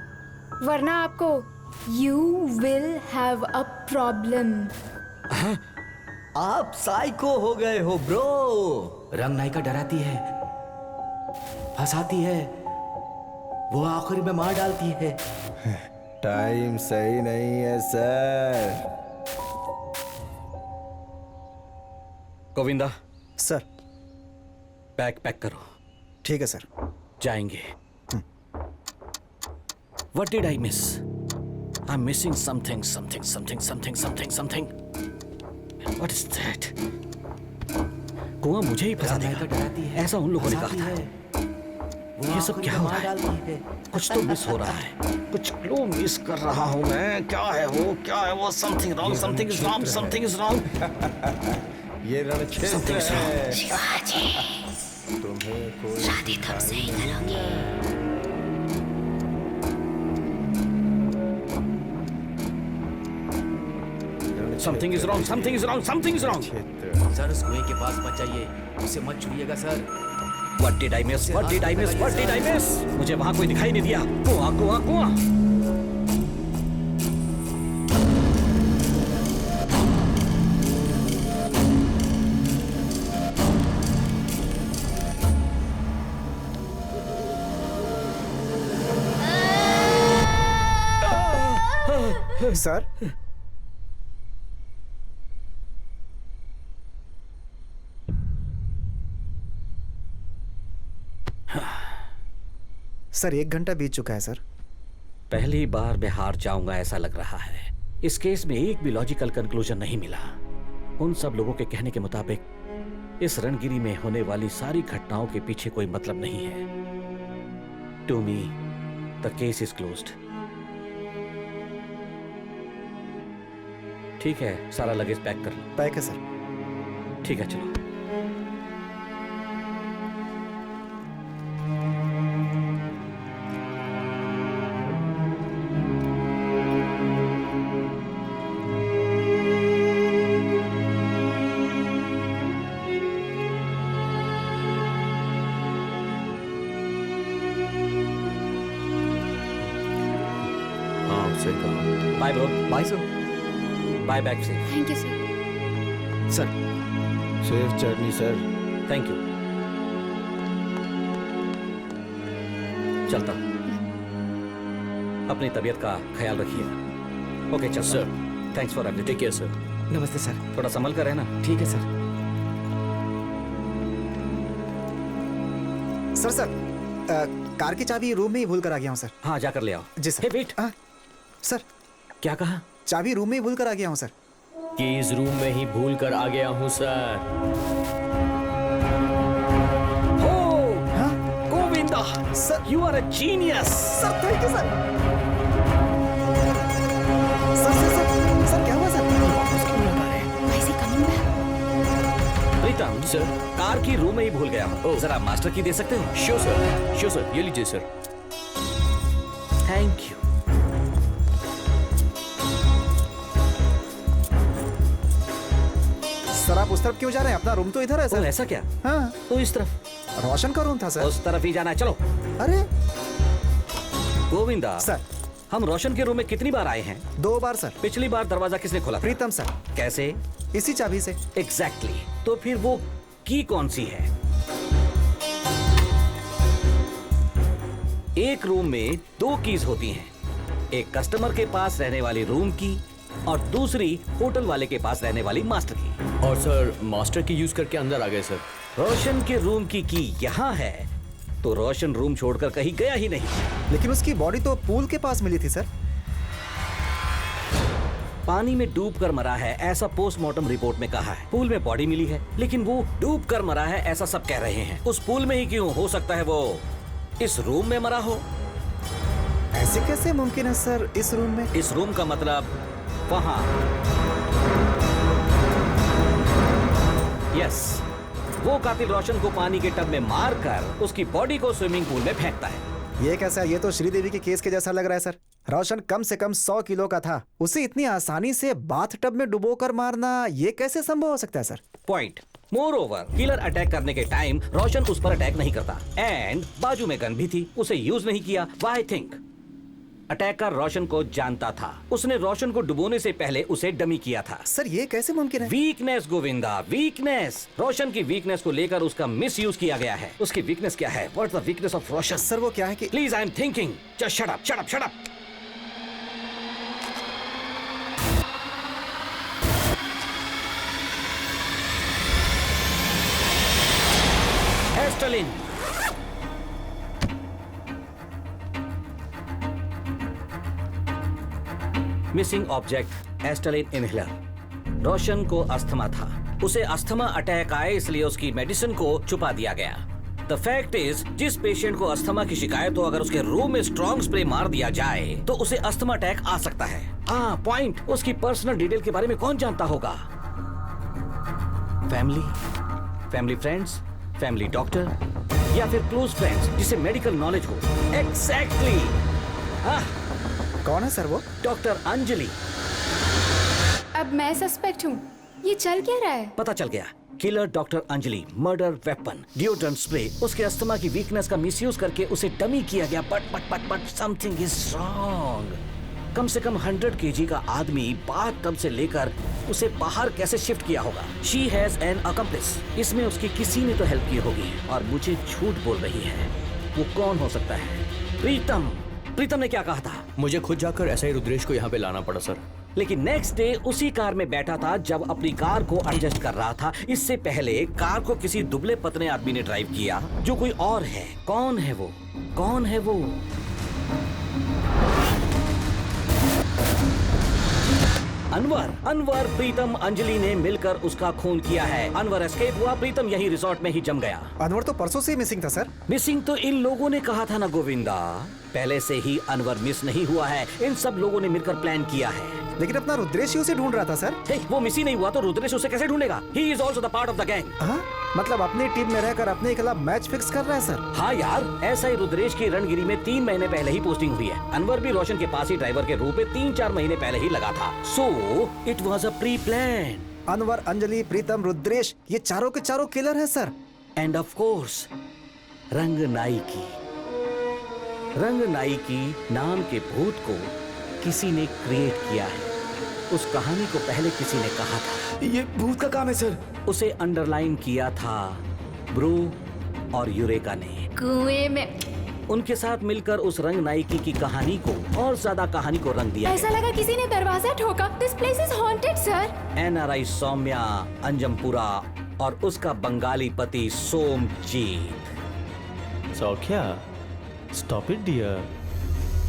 वरना आपको you will have a problem. आप साइको हो गए हो ब्रो। रंग नायिका डराती है, फंसाती है, वो आखिर में मार डालती है। टाइम सही नहीं है sir. Govinda, sir. Bag pack करो। ठीक है सर। जाएंगे। What did I miss? I'm missing something. What is that? कुआं मुझे ही फंसा देगा, ऐसा उन लोगों ने कहा था। ये सब क्या हो रहा है? कुछ तो मिस हो रहा है, कुछ क्लू मिस कर रहा हूँ मैं। क्या है वो? Something wrong. ये रणक्षेत्र है। शिवाजी, तुम्हें कोई शादी कब से ही करोगे? Something is wrong. क्षेत्र। सर उस कुएं के पास मत जाइए, उसे मत छुइएगा sir. What did I miss? मुझे वहाँ कोई दिखाई नहीं दिया। कुआं। सर, सर 1 घंटा बीत चुका है सर। पहली बार मैं हार जाऊंगा ऐसा लग रहा है। इस केस में एक भी लॉजिकल कंक्लूजन नहीं मिला। उन सब लोगों के कहने के मुताबिक इस रणगिरी में होने वाली सारी घटनाओं के पीछे कोई मतलब नहीं है। To me the case is closed. ठीक है, सारा लगेज पैक कर लो। पैक है सर। ठीक है, चलो। Bye bro. Bye sir. Bye back से। Thank you sir. Sir, safe journey sir. Thank you. चलता हूं। अपनी तबीयत का ख्याल रखिए। ओके चल sir. Thanks for everything. Take care sir. नमस्ते सर। थोड़ा संभल कर रहना। ठीक है सर। सर कार की चाबी रूम में ही भूल कर आ गया हूँ सर। हाँ जाकर ले आओ। जी सर। हे वेट। सर क्या कहा? चाबी रूम में ही भूल कर आ गया हूँ सर। कीज रूम में ही भूल कर आ गया हूँ सर। हाँ Govinda sir. You are a genius. Sir thank you sir. Sir क्या हुआ sir? Why is he coming back? Pritam sir. Car की रूम में ही भूल गया हूँ। ओह। जरा मास्टर की दे सकते हो? श्योर सर, श्योर सर, ये लीजिए सर। Thank you. सर आप उस तरफ क्यों जा रहे हैं? अपना रूम तो इधर है तो सर। ऐसा क्या? हाँ तो इस तरफ। रोशन का रूम था सर। उस तरफ ही जाना है, चलो। अरे गोविंदा सर हम रोशन के रूम में कितनी बार आए हैं? 2 बार सर। पिछली बार दरवाजा किसने खोला था? प्रीतम सर। कैसे? इसी चाबी से। एग्जैक्टली तो फिर वो की कौन सी है? एक रूम में 2 कीज होती हैं, एक कस्टमर के पास रहने वाली रूम की और दूसरी होटल वाले के पास रहने वाली मास्टर की। और सर मास्टर की यूज करके अंदर आ गए सर। रोशन के रूम की यहाँ है तो रोशन रूम छोड़कर कहीं गया ही नहीं। लेकिन उसकी बॉडी तो पूल के पास मिली थी सर। पानी में डूब कर मरा है ऐसा पोस्टमार्टम रिपोर्ट में कहा है। पूल में बॉडी मिली है लेकिन वो डूब कर मरा है ऐसा सब कह रहे हैं। उस पूल में ही क्यों? हो सकता है वो इस रूम में मरा हो। ऐसे कैसे मुमकिन है सर? इस रूम में? इस रूम का मतलब वहां। यस वो कातिल रोशन को पानी के टब में मारकर उसकी बॉडी को स्विमिंग पूल में फेंकता है। ये कैसा? ये तो श्रीदेवी के केस के जैसा लग रहा है सर। रोशन कम से कम 100 किलो का था, उसे इतनी आसानी से बाथ टब में डुबोकर मारना ये कैसे संभव हो सकता है sir? Point. More over killer attack करने के टाइम रोशन उस पर अटैक नहीं करता एंड बाजू में गन भी थी, उसे यूज नहीं किया। Why think? अटैकर रोशन को जानता था, उसने रोशन को डुबोने से पहले उसे डमी किया था। सर ये कैसे मुमकिन है? Weakness Govinda, weakness. रोशन की वीकनेस को लेकर उसका मिस यूज किया गया है। उसकी वीकनेस क्या है? What's the weakness of Roshan? Sir वो क्या है कि please I am thinking. Just shut up, shut up, shut up. Asthalin. Missing object Asthalin inhaler. Roshan को अस्थमा था, उसे अस्थमा अटैक आए इसलिए उसकी मेडिसिन को छुपा दिया गया। द फैक्ट इज जिस पेशेंट को अस्थमा की शिकायत हो अगर उसके रूम में स्ट्रॉन्ग स्प्रे मार दिया जाए तो उसे अस्थमा अटैक आ सकता है। हाँ पॉइंट। उसकी पर्सनल डिटेल के बारे में कौन जानता होगा? Family, family friends, family doctor या फिर क्लोज फ्रेंड्स जिसे मेडिकल नॉलेज हो। एग्जैक्टली। हाँ कौन है सर वो? डॉक्टर अंजलि। अब मैं सस्पेक्ट हूँ। ये चल क्या रहा है? पता चल गया। Killer doctor Anjali, murder weapon, deodorant spray, उसके अस्थमा की वीकनेस का मिसयूज करके उसे डमी किया गया। But something is wrong. कम से कम 100 केजी का आदमी बाथ टब से लेकर उसे बाहर कैसे शिफ्ट किया होगा? She has an accomplish. इसमें उसकी किसी ने तो हेल्प की होगी और मुझे झूठ बोल रही है। वो कौन हो सकता है? प्रीतम। प्रीतम ने क्या कहा था? मुझे खुद जाकर ऐसा ही रुद्रेश को यहाँ पे लाना पड़ा सर। लेकिन नेक्स्ट डे उसी कार में बैठा था जब अपनी कार को एडजस्ट कर रहा था। इससे पहले कार को किसी दुबले पतले आदमी ने ड्राइव किया जो कोई और है। कौन है वो? कौन है वो? अनवर। अनवर, प्रीतम, अंजलि ने मिलकर उसका खून किया है। अनवर एस्केप हुआ, प्रीतम यही रिसोर्ट में ही जम गया। अनवर तो परसों से ही मिसिंग था सर। मिसिंग तो इन लोगों ने कहा था ना गोविंदा। पहले से ही अनवर मिस नहीं हुआ है, इन सब लोगों ने मिलकर प्लान किया है। लेकिन अपना रुद्रेश ही उसे ढूंढ रहा था सर। वो मिस ही नहीं हुआ तो रुद्रेश उसे कैसे ढूंढेगा? He is also the part of the gang। हाँ? मतलब अपनी टीम में रहकर अपने खिलाफ मैच फिक्स कर रहा है सर। हाँ यार, ऐसा ही रुद्रेश की रणगिरी में 3 महीने पहले ही पोस्टिंग हुई है। अनवर भी रोशन के पास ही ड्राइवर के रूप में 3-4 महीने पहले ही लगा था। So it was a pre-plan। Anwar, Anjali, प्रीतम, रुद्रेश ये चारों के चारों किलर है sir. And of course Ranganayaki. Ranganayaki नाम के भूत को किसी ने क्रिएट किया है। उस कहानी को पहले किसी ने कहा था। ये भूत का काम है सर। उसे अंडरलाइन किया था ब्रू और यूरेका ने कुएं में। उनके साथ मिलकर उस रंग नायकी की कहानी को और ज्यादा कहानी को रंग दिया ऐसा लगा किसी ने दरवाजा ठोका। This place is haunted sir. NRI Soumya Anjampura और उसका बंगाली पति Somjit. Soumya, stop it dear.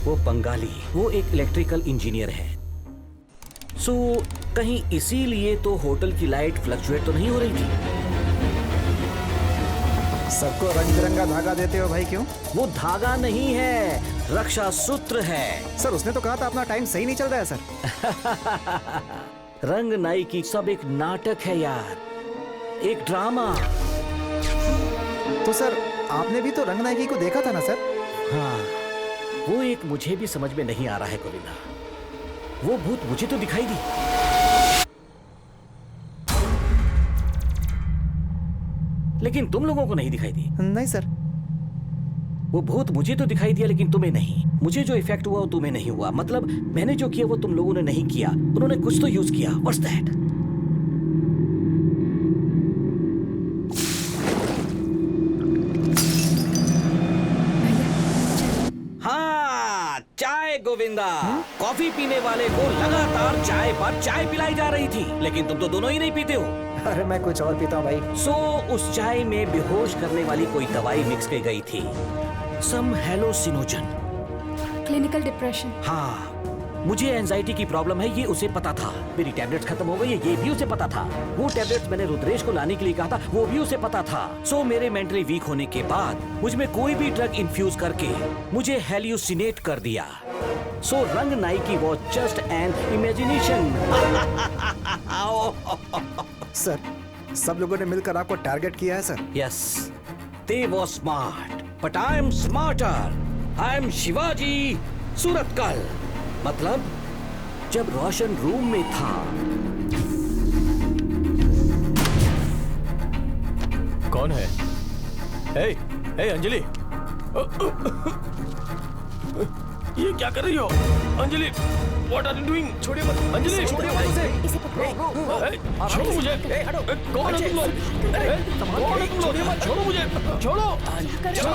वो बंगाली, वो एक इलेक्ट्रिकल इंजीनियर है। सो कहीं इसीलिए तो होटल की लाइट फ्लक्चुएट तो नहीं हो रही थी। सबको रंग बिरंगा धागा देते हो भाई, क्यों? वो धागा नहीं है, रक्षा सूत्र है। सर उसने तो कहा था अपना टाइम सही नहीं चल रहा है सर। रंग नायकी सब एक नाटक है यार, एक ड्रामा। तो सर आपने भी तो रंग नायकी को देखा था ना सर? हाँ, वो एक मुझे भी समझ में नहीं आ रहा है गोविंदा। वो भूत मुझे तो दिखाई दी, लेकिन तुम लोगों को नहीं दिखाई दी। नहीं सर। वो भूत मुझे तो दिखाई दिया लेकिन तुम्हें नहीं। मुझे जो इफेक्ट हुआ वो तुम्हें नहीं हुआ। मतलब मैंने जो किया वो तुम लोगों ने नहीं किया। उन्होंने कुछ तो यूज किया। What's that? हाँ, चाय गोविंदा। कॉफी पीने वाले को लगातार चाय पर चाय पिलाई जा रही थी, लेकिन तुम तो दोनों ही नहीं पीते हो। अरे मैं कुछ और पीता हूँ भाई। सो उस चाय में बेहोश करने वाली कोई दवाई मिक्स की गई थी, सम हेलोसिनोजन। Clinical depression. हाँ, मुझे एंजाइटी की प्रॉब्लम है, ये उसे पता था। मेरी टैबलेट्स खत्म हो गई है, ये भी उसे पता था। वो टैबलेट्स मैंने रुद्रेश को लाने के लिए कहा था, वो भी उसे पता था। सो मेरे मेंटली वीक होने के बाद मुझ में कोई भी ड्रग इन्फ्यूज करके मुझे हेल्यूसिनेट कर दिया। सो रंग Nike was just an imagination. Sir सब लोगों ने मिलकर आपको टारगेट किया है sir. Yes, they were smart, but I am smarter. I am Shivaji Surathkal. मतलब जब रोशन रूम में था। कौन है? हे अंजलि, ये क्या कर रही हो Anjali? What are you doing? छोड़िए मत अंजलि, छोड़िए मत उसे। छोड़ो मुझे। कौन है तुम लोग? कौन है तुम लोग? छोड़ो मुझे, छोड़ो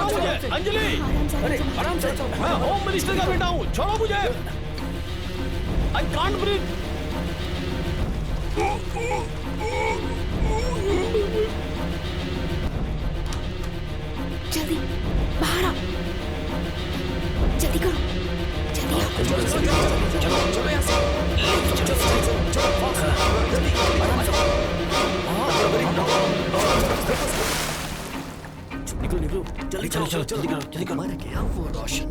मुझे अंजलि। अरे आराम से, मैं होम मिनिस्टर का बेटा हूँ, छोड़ो मुझे। I can't breathe. जल्दी बाहर आओ, जल्दी करो, जल्दी आओ। निकलो, जल्दी चलो, जल्दी करो। मर गया वो रोशन।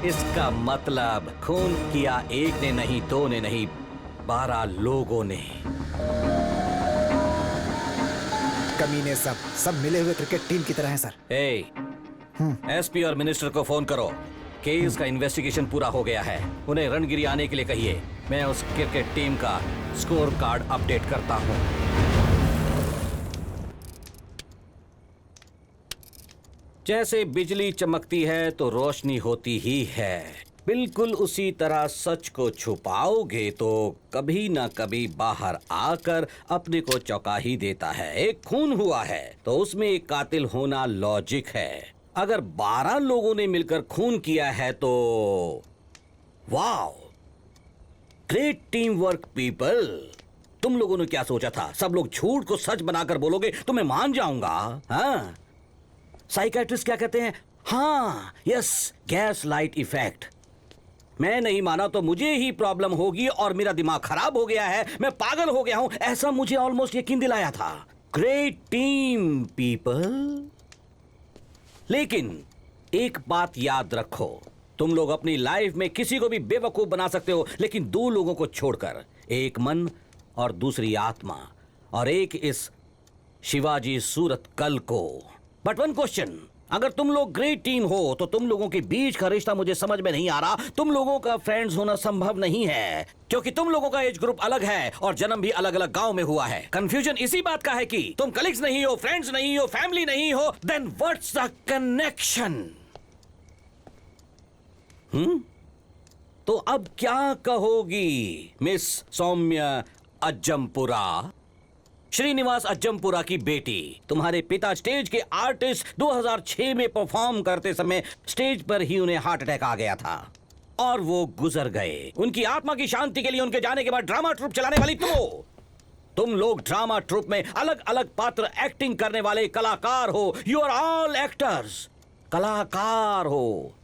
इसका मतलब खून किया एक ने नहीं, दो ने नहीं, 12 लोगों ने। कमीने सब मिले हुए क्रिकेट टीम की तरह हैं सर। एसपी और मिनिस्टर को फोन करो। केस का इन्वेस्टिगेशन पूरा हो गया है, उन्हें रणगिरी आने के लिए कहिए। मैं उस क्रिकेट टीम का स्कोर कार्ड अपडेट करता हूँ। जैसे बिजली चमकती है तो रोशनी होती ही है, बिल्कुल उसी तरह सच को छुपाओगे तो कभी ना कभी बाहर आकर अपने को चौंका ही देता है। एक खून हुआ है तो उसमें एक कातिल होना लॉजिक है। अगर 12 लोगों ने मिलकर खून किया है तो wow, great team work people. तुम लोगों ने क्या सोचा था? सब लोग झूठ को सच बनाकर बोलोगे तो मैं मान जाऊंगा? हाँ, साइकेट्रिस्ट क्या कहते हैं? हाँ, यस, गैस लाइट इफेक्ट। मैं नहीं माना तो मुझे ही प्रॉब्लम होगी और मेरा दिमाग खराब हो गया है, मैं पागल हो गया हूं, ऐसा मुझे ऑलमोस्ट यकीन दिलाया था। Great team people. लेकिन एक बात याद रखो, तुम लोग अपनी लाइफ में किसी को भी बेवकूफ बना सकते हो, लेकिन 2 लोगों को छोड़कर, एक मन और दूसरी आत्मा, और एक इस शिवाजी सूरतकल को। बट वन क्वेश्चन, अगर तुम लोग ग्रेट टीम हो तो तुम लोगों के बीच का रिश्ता मुझे समझ में नहीं आ रहा। तुम लोगों का फ्रेंड्स होना संभव नहीं है क्योंकि तुम लोगों का एज ग्रुप अलग है और जन्म भी अलग अलग गांव में हुआ है। कंफ्यूजन इसी बात का है कि तुम कलीग्स नहीं हो, फ्रेंड्स नहीं हो, फैमिली नहीं हो। Then what's the connection? तो अब क्या कहोगी मिस सौम्या अज्जमपुरा? श्रीनिवास अज्जमपुरा की बेटी। तुम्हारे पिता स्टेज के आर्टिस्ट 2006 में परफॉर्म करते समय स्टेज पर ही उन्हें हार्ट अटैक आ गया था और वो गुजर गए। उनकी आत्मा की शांति के लिए उनके जाने के बाद ड्रामा ट्रुप चलाने वाली तुम लोग ड्रामा ट्रुप में अलग अलग पात्र एक्टिंग करने वाले कलाकार हो। यू आर ऑल एक्टर्स, कलाकार हो।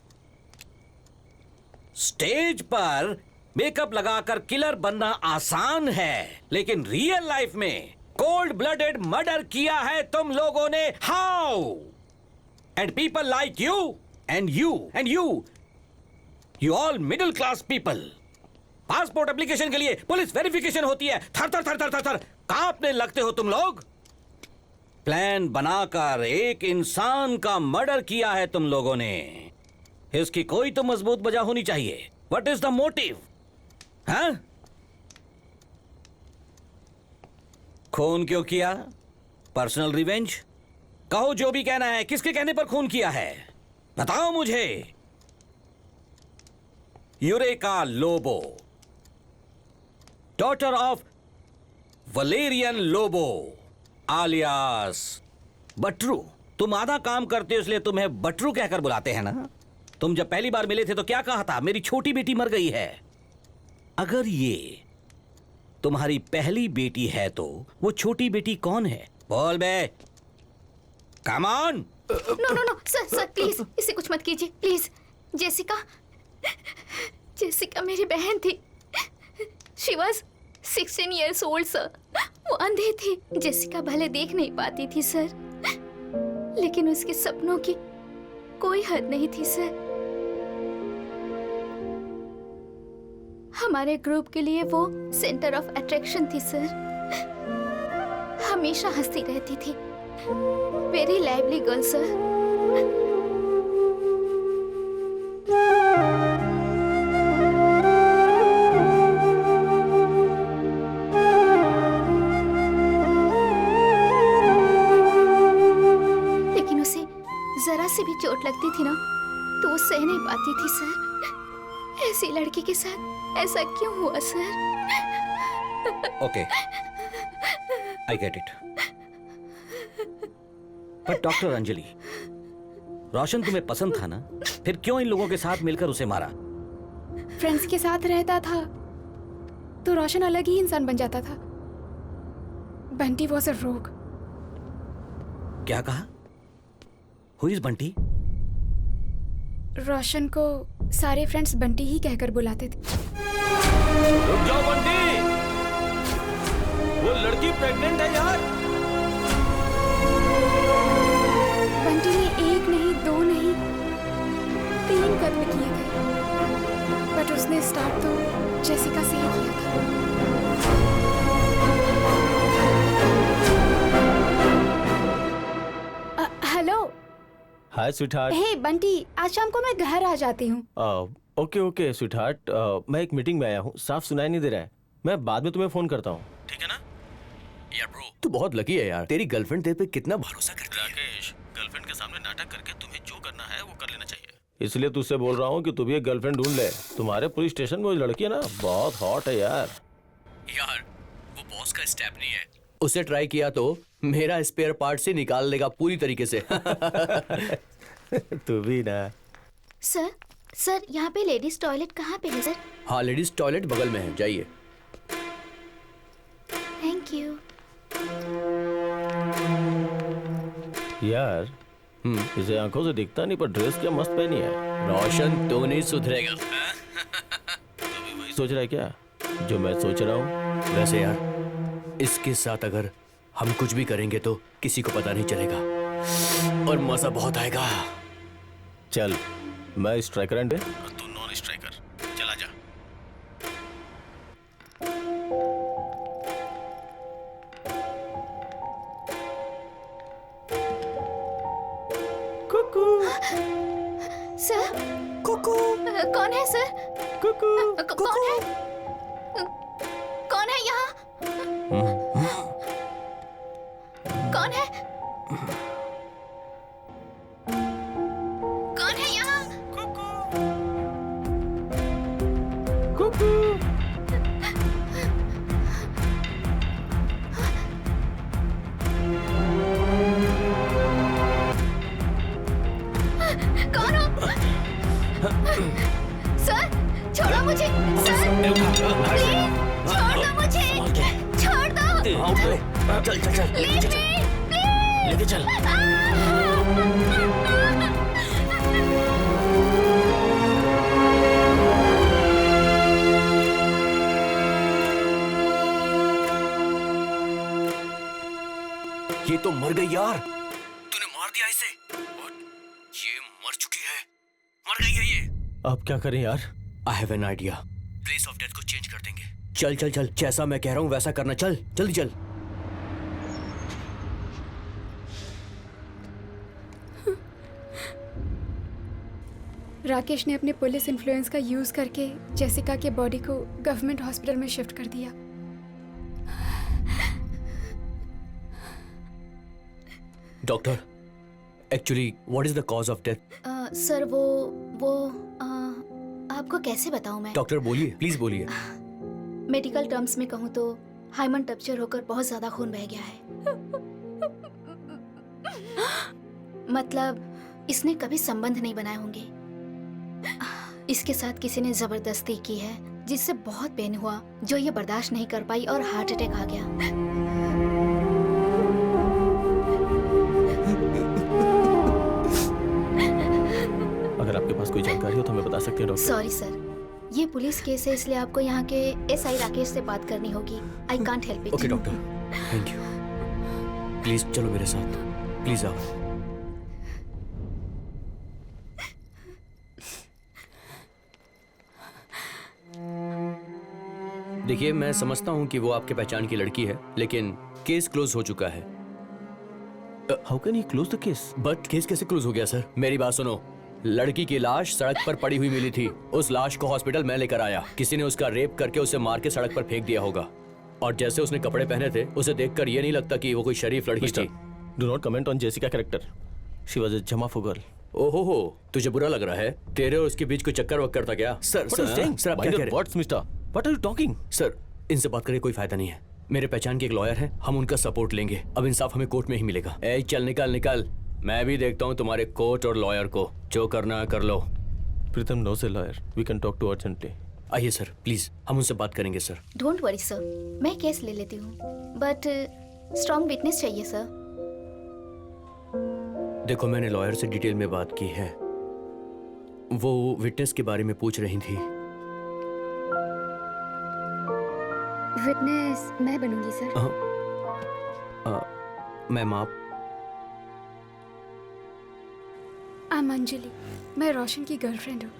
स्टेज पर मेकअप लगाकर किलर बनना आसान है, लेकिन रियल लाइफ में कोल्ड ब्लडेड मर्डर किया है तुम लोगों ने। How? And people like you and you all middle class people. Passport application के लिए पुलिस वेरिफिकेशन होती है, थर थर थर थर थर थर कांपने लगते हो तुम लोग। प्लान बनाकर एक इंसान का मर्डर किया है तुम लोगों ने। इसकी कोई तो मजबूत वजह होनी चाहिए। What is the motive? हाँ? खून क्यों किया? Personal revenge? कहो जो भी कहना है। किसके कहने पर खून किया है बताओ मुझे। Eureka Lobo, daughter of Valerian Lobo alias बटरू। तुम आधा काम करते हो इसलिए तुम्हें बटरू कहकर बुलाते हैं ना। तुम जब पहली बार मिले थे तो क्या कहा था? मेरी छोटी बेटी मर गई है। अगर ये तुम्हारी पहली बेटी है तो वो छोटी बेटी कौन है? बोल बे, come on. No sir please इसे कुछ मत कीजिए प्लीज। जेसिका मेरी बहन थी। She was 16 years old sir. वो अंधी थी। जेसिका भले देख नहीं पाती थी सर, लेकिन उसके सपनों की कोई हद नहीं थी सर। हमारे ग्रुप के लिए वो सेंटर ऑफ अट्रैक्शन थी सर। हमेशा हंसती रहती थी। Very lively girl sir. लेकिन उसे जरा सी भी चोट लगती थी ना तो वो सह नहीं पाती थी सर। ऐसी लड़की के साथ ऐसा क्यों हुआ sir? Okay, I get it. पर डॉक्टर अंजलि, रोशन तुम्हें पसंद था ना, फिर क्यों इन लोगों के साथ मिलकर उसे मारा? फ्रेंड्स के साथ रहता था तो रोशन अलग ही इंसान बन जाता था। बंटी वॉज अ रोग। क्या कहा? Who is Bunty? रोशन को सारे फ्रेंड्स बंटी ही कहकर बुलाते थे। रुक जाओ बंटी, वो लड़की प्रेग्नेंट है यार। बंटी ने 1 नहीं 2 नहीं 3 कत्ल किए थे, बट उसने स्टार्ट तो जेसिका से ही किया था। हेलो। हाय स्वीटहार्ट। हे बंटी, आज शाम को मैं घर आ जाती हूँ। ओके स्वीटहार्ट, मैं एक मीटिंग में आया हूँ, साफ सुनाई नहीं दे रहा है। मैं बाद में तुम्हें फोन करता हूँ, ठीक है ना? यार ब्रो, तू बहुत लकी है यार, तेरी गर्लफ्रेंड तेरे पे कितना भरोसा करती है। राकेश, गर्लफ्रेंड के सामने नाटक करके तुम्हें जो करना है वो कर लेना चाहिए। इसलिए तुझसे बोल रहा हूँ कि तू भी एक गर्लफ्रेंड ढूंढ ले। तुम्हारे पुलिस स्टेशन में वो लड़की है ना, बहुत हॉट है यार। यार वो बॉस का स्टेप नहीं है। उसे ट्राई किया तो मेरा स्पेयर पार्ट से निकाल लेगा पूरी तरीके से। तू भी ना। सर यहाँ पे लेडीज टॉयलेट कहाँ पे है सर? हाँ, लेडीज टॉयलेट बगल में है, जाइए। Thank you. यार इसे आंखों से दिखता नहीं, पर ड्रेस क्या मस्त पहनी है। रोशन तो नहीं सुधरेगा। सोच रहा है क्या जो मैं सोच रहा हूँ? वैसे यार इसके साथ अगर हम कुछ भी करेंगे तो किसी को पता नहीं चलेगा और मजा बहुत आएगा। चल, मैं स्ट्राइकर एंड तू नॉन स्ट्राइकर, चला जा। कुकू। कौन है सर? कौन है? कौन है यहाँ? कौन है? कौन है यहाँ? कौन हो? सर, छोड़ो मुझे। सर, प्लीज, छोड़ दो मुझे। छोड़ दो। चल चल चल Leave me, please. लेके चल। ये तो मर गई यार। तूने मार दिया इसे। ये मर चुकी है। मर गई है ये। अब क्या करें यार? आई have an idea. Place of death को चेंज कर देंगे। चल चल चल, जैसा मैं कह रहा हूँ वैसा करना। चल जल्दी चल। राकेश ने अपने पुलिस इन्फ्लुएंस का यूज करके जेसिका के बॉडी को गवर्नमेंट हॉस्पिटल में शिफ्ट कर दिया। Doctor, actually what is the cause of death? Sir वो आपको कैसे बताऊं मैं? डॉक्टर बोलिए, प्लीज बोलिए। मेडिकल टर्म्स में कहूँ तो हाइमन टप्चर होकर बहुत ज्यादा खून बह गया है। मतलब इसने कभी संबंध नहीं बनाए होंगे। इसके साथ किसी ने जबरदस्ती की है जिससे बहुत पेन हुआ, जो ये बर्दाश्त नहीं कर पाई और हार्ट अटैक आ गया। अगर आपके पास कोई जानकारी हो तो हमें बता सकते हैं डॉक्टर। सॉरी सर, ये पुलिस केस है, इसलिए आपको यहाँ के एसआई राकेश से बात करनी होगी। I can't help it. Okay doctor, thank you. Please चलो मेरे साथ, प्लीज आओ। देखिए, मैं समझता हूँ कि वो आपके पहचान की लड़की है, लेकिन केस क्लोज हो चुका है। How can he close the case? But case कैसे क्लोज हो गया सर? मेरी बात सुनो। लड़की की लाश सड़क पर पड़ी हुई मिली थी। उस लाश को हॉस्पिटल मैं लेकर आया। किसी ने उसका रेप करके उसे मार के सड़क पर फेंक दिया होगा। और जैसे उसने कपड़े पहने थे, उसे देखकर ये नहीं लगता कि वो कोई शरीफ लड़की थी। Do not comment on Jessica character. She was a जमाफू गर्ल। ओहो, तुझे बुरा लग रहा है? तेरे और उसके बीच कोई चक्कर वक्कर था क्या? सर सर आप क्या कह रहे हैं? What's mister? What are you talking? Sir, इनसे बात करके कोई फायदा नहीं है। मेरे पहचान के एक लॉयर है, हम उनका सपोर्ट लेंगे। अब इंसाफ हमें कोर्ट में ही मिलेगा। ए चल निकल निकल। मैं भी देखता हूँ तुम्हारे कोर्ट और लॉयर को। जो करना है कर लो। Pritam knows a lawyer. We can talk to urgently. आइए सर, प्लीज, हम उनसे बात करेंगे सर। डोंट वरी सर, मैं केस ले लेती हूँ, बट स्ट्रॉन्ग विटनेस चाहिए सर। देखो, मैंने लॉयर से डिटेल में बात की है। वो विटनेस के बारे में पूछ रही थी। विटनेस मैं बनूंगी सर। मैम आप? आई एम अंजलि, मैं रोशन की गर्लफ्रेंड हूँ।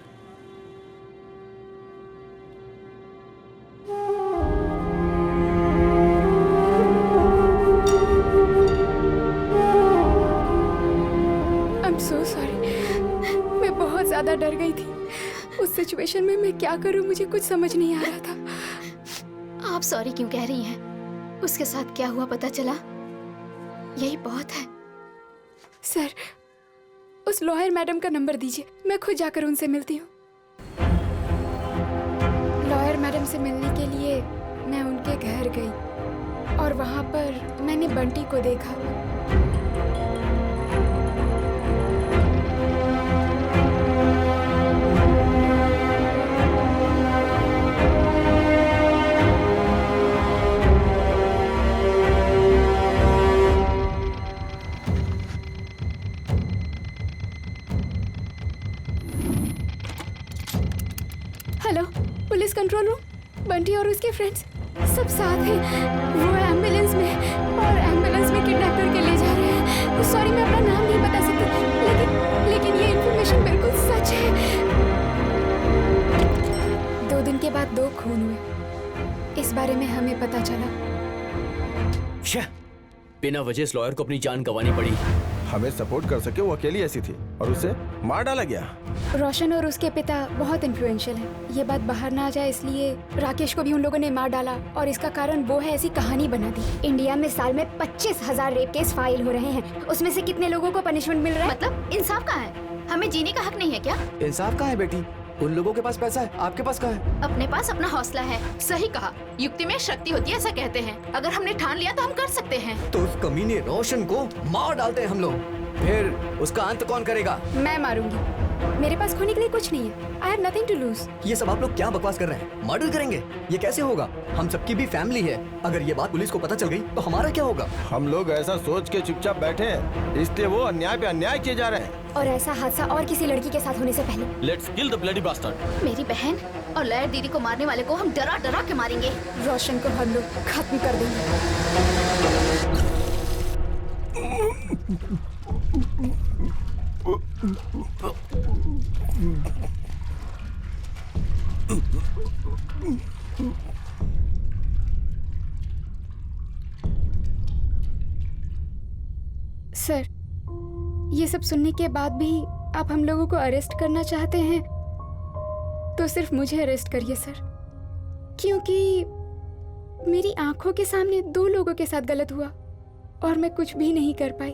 आई एम सो सॉरी, मैं बहुत ज्यादा डर गई थी। उस सिचुएशन में मैं क्या करूँ, मुझे कुछ समझ नहीं आ रहा था। आप सॉरी क्यों कह रही हैं? उसके साथ क्या हुआ पता चला? यही बहुत है। सर, उस लॉयर मैडम का नंबर दीजिए, मैं खुद जाकर उनसे मिलती हूँ। लॉयर मैडम से मिलने के लिए मैं उनके घर गई और वहाँ पर मैंने बंटी को देखा। Hello, police control room. Bunty और उसके फ्रेंड्स सब साथ हैं। वो एम्बुलेंस में और एम्बुलेंस में किडनैप करके ले जा रहे हैं। सॉरी, मैं अपना नाम नहीं बता सकती, लेकिन ये इन्फॉर्मेशन बिल्कुल सच है। 2 दिन के बाद 2 खून हुए, इस बारे में हमें पता चला। बिना वजह इस लॉयर को अपनी जान गंवानी पड़ी। हमें सपोर्ट कर सके, वो अकेली ऐसी थी और उसे मार डाला गया। रोशन और उसके पिता बहुत इन्फ्लुएंशियल हैं। ये बात बाहर ना आ जाए इसलिए राकेश को भी उन लोगों ने मार डाला और इसका कारण वो है, ऐसी कहानी बना दी। इंडिया में साल में 25,000 रेप केस फाइल हो रहे हैं, उसमें से कितने लोगों को पनिशमेंट मिल रहा है? मतलब इंसाफ कहाँ है? हमें जीने का हक नहीं है क्या? इंसाफ कहाँ है बेटी? उन लोगों के पास पैसा है, आपके पास कहाँ है? अपने पास अपना हौसला है। सही कहा, युक्ति में शक्ति होती है, ऐसा कहते हैं। अगर हमने ठान लिया तो हम कर सकते हैं। तो उस कमीने रोशन को मार डालते हैं हम लोग, फिर उसका अंत कौन करेगा? मैं मारूंगी। मेरे पास खोने के लिए कुछ नहीं है। I have nothing to lose। ये सब आप लोग क्या बकवास कर रहे हैं? मर्डर करेंगे? ये कैसे होगा? हम सबकी भी फैमिली है। अगर ये बात पुलिस को पता चल गई तो हमारा क्या होगा? हम लोग ऐसा सोच के चुपचाप बैठे हैं, इसलिए वो अन्याय पे अन्याय किए जा रहे हैं। और ऐसा हादसा और किसी लड़की के साथ होने से पहले। Let's kill the bloody bastard. मेरी बहन और लहर दीदी को मारने वाले को हम डरा डरा के मारेंगे। रोशन को हम लोग खत्म कर देंगे। सर, ये सब सुनने के बाद भी आप हम लोगों को अरेस्ट करना चाहते हैं तो सिर्फ मुझे अरेस्ट करिए सर, क्योंकि मेरी आंखों के सामने 2 लोगों के साथ गलत हुआ और मैं कुछ भी नहीं कर पाई।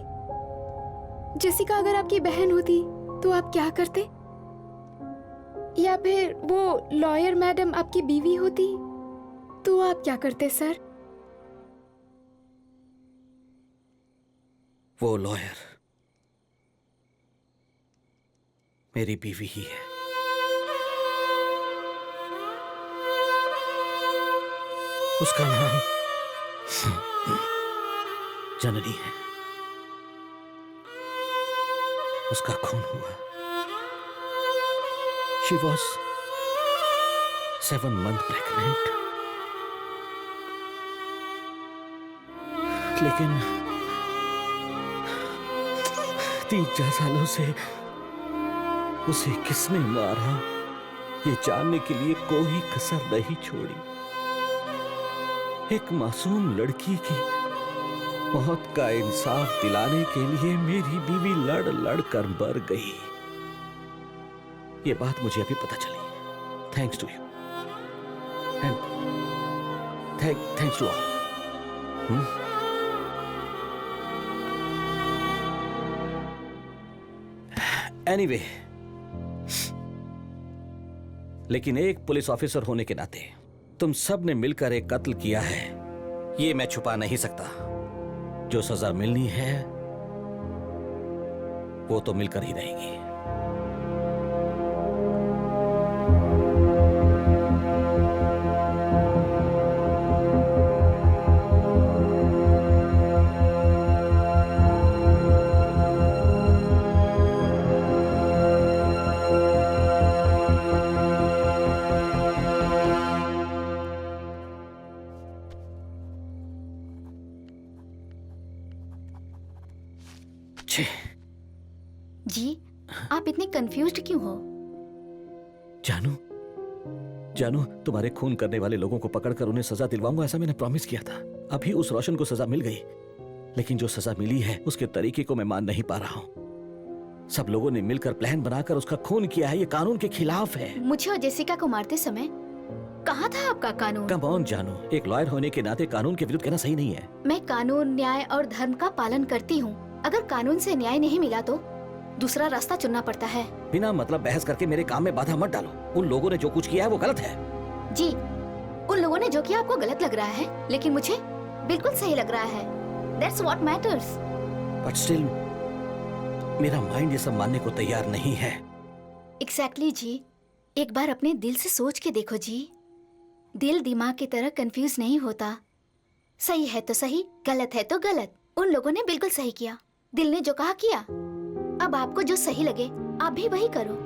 जेसिका अगर आपकी बहन होती तो आप क्या करते? या फिर वो लॉयर मैडम आपकी बीवी होती तो आप क्या करते सर? वो लॉयर मेरी बीवी ही है। उसका नाम जननी है। उसका खून हुआ। She was 7 months pregnant। लेकिन 3-4 सालों से उसे किसने मारा ये जानने के लिए कोई कसर नहीं छोड़ी। एक मासूम लड़की की मौत का इंसाफ दिलाने के लिए मेरी बीवी लड़ लड़ कर मर गई। ये बात मुझे अभी पता चली। Thanks to you and thanks to all. Anyway, लेकिन एक पुलिस ऑफिसर होने के नाते तुम सब ने मिलकर एक कत्ल किया है, ये मैं छुपा नहीं सकता। जो सजा मिलनी है वो तो मिलकर ही रहेगी। जी, आप इतने कंफ्यूज्ड क्यों हो? जानू, तुम्हारे खून करने वाले लोगों को पकड़कर उन्हें सजा दिलवाऊंगा, ऐसा मैंने प्रॉमिस किया था। अभी उस रोशन को सजा मिल गई, लेकिन जो सजा मिली है उसके तरीके को मैं मान नहीं पा रहा हूँ। सब लोगों ने मिलकर प्लान बनाकर उसका खून किया है, ये कानून के खिलाफ है। मुझे और जेसिका को मारते समय कहाँ था आपका कानून? कम ऑन जानू, एक लॉयर होने के नाते कानून के विरुद्ध कहना सही नहीं है। मैं कानून, न्याय और धर्म का पालन करती हूँ। अगर कानून से न्याय नहीं मिला तो दूसरा रास्ता चुनना पड़ता है। बिना मतलब बहस करके मेरे काम में बाधा मत डालो। उन लोगों ने जो कुछ किया है वो गलत है। जी, उन लोगों ने जो किया आपको गलत लग रहा है, लेकिन मुझे बिल्कुल सही लग रहा है। That's what matters। But still, मेरा माइंड ये सब मानने को तैयार नहीं है। Exactly जी, एक बार अपने दिल से सोच के देखो जी। दिल दिमाग की तरह कंफ्यूज नहीं होता। सही है तो सही, गलत है तो गलत। उन लोगों ने बिल्कुल सही किया। दिल ने जो कहा किया। अब आपको जो सही लगे आप भी वही करो।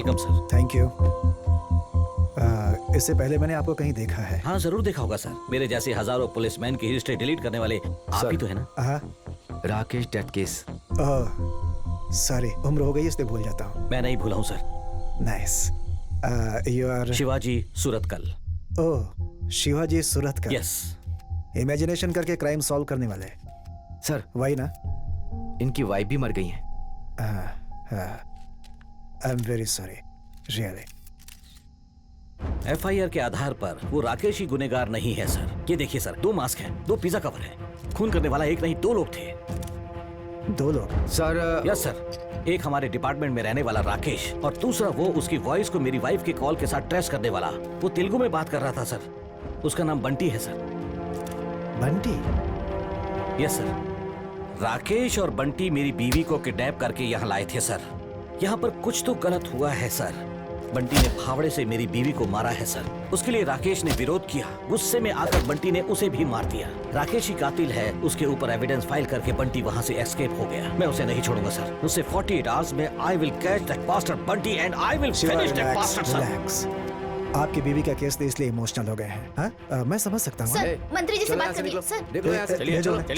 Welcome sir. Thank you. इससे पहले मैंने आपको कहीं देखा है। हाँ जरूर देखा होगा सर। मेरे जैसे हजारों पुलिसमैन की हिस्ट्री डिलीट करने वाले आप ही तो है ना? हाँ। Rakesh death case. सॉरी, उम्र हो गई इसलिए भूल जाता हूँ। मैं नहीं भूला हूँ sir. Nice. You are Shivaji Surathkal. Oh, Shivaji Surathkal. Yes. Imagination करके क्राइम सॉल्व करने वाले। सर वही ना? इनकी वाइफ भी मर गई है। I am very sorry, really. FIR के आधार पर वो राकेश ही गुनेगार नहीं है सर। ये देखिए सर, 2 मास्क हैं, 2 पिज्जा कवर हैं। खून करने वाला एक नहीं 2 लोग थे। 2 लोग? Sir yes sir. एक हमारे डिपार्टमेंट में रहने वाला राकेश और दूसरा वो उसकी वॉइस को मेरी वाइफ के कॉल के साथ ट्रेस करने वाला। वो तेलुगु में बात कर रहा था सर। उसका नाम बंटी है sir. Bunty? Yes sir. Rakesh और बंटी मेरी बीवी को किडनैप करके यहाँ लाए थे सर। यहाँ पर कुछ तो गलत हुआ है सर। बंटी ने फावड़े से मेरी बीवी को मारा है सर। उसके लिए राकेश ने विरोध किया। गुस्से में आकर बंटी ने उसे भी मार दिया। राकेश ही कातिल है। उसके ऊपर एविडेंस फाइल करके बंटी वहाँ से एस्केप हो गया। मैं उसे नहीं छोड़ूंगा सर। उससे 48 आवर्स में I will catch that bastard Bunty and I will finish that bastard sir. आपकी बीवी का केस इसलिए इमोशनल हो गए हैं। हाँ? मैं समझ सकता हूँ। सर, मंत्री जी से बात करिए सर। देखो यहाँ से। चलिए, चलो चलिए,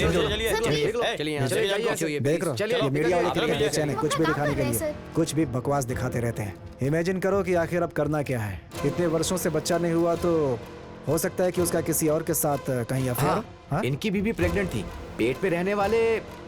चलिए यहाँ से। देख रहे हो, ये मीडिया वाले के लिए बेचैन है, कुछ भी दिखाने के लिए सर। कुछ भी बकवास दिखाते रहते हैं। इमेजिन करो कि आखिर अब करना क्या है। इतने वर्षों से बच्चा नहीं हुआ तो हो सकता है कि उसका किसी और के साथ कहीं अफेयर। हाँ, इनकी बीवी प्रेग्नेंट थी। पेट पे रहने वाले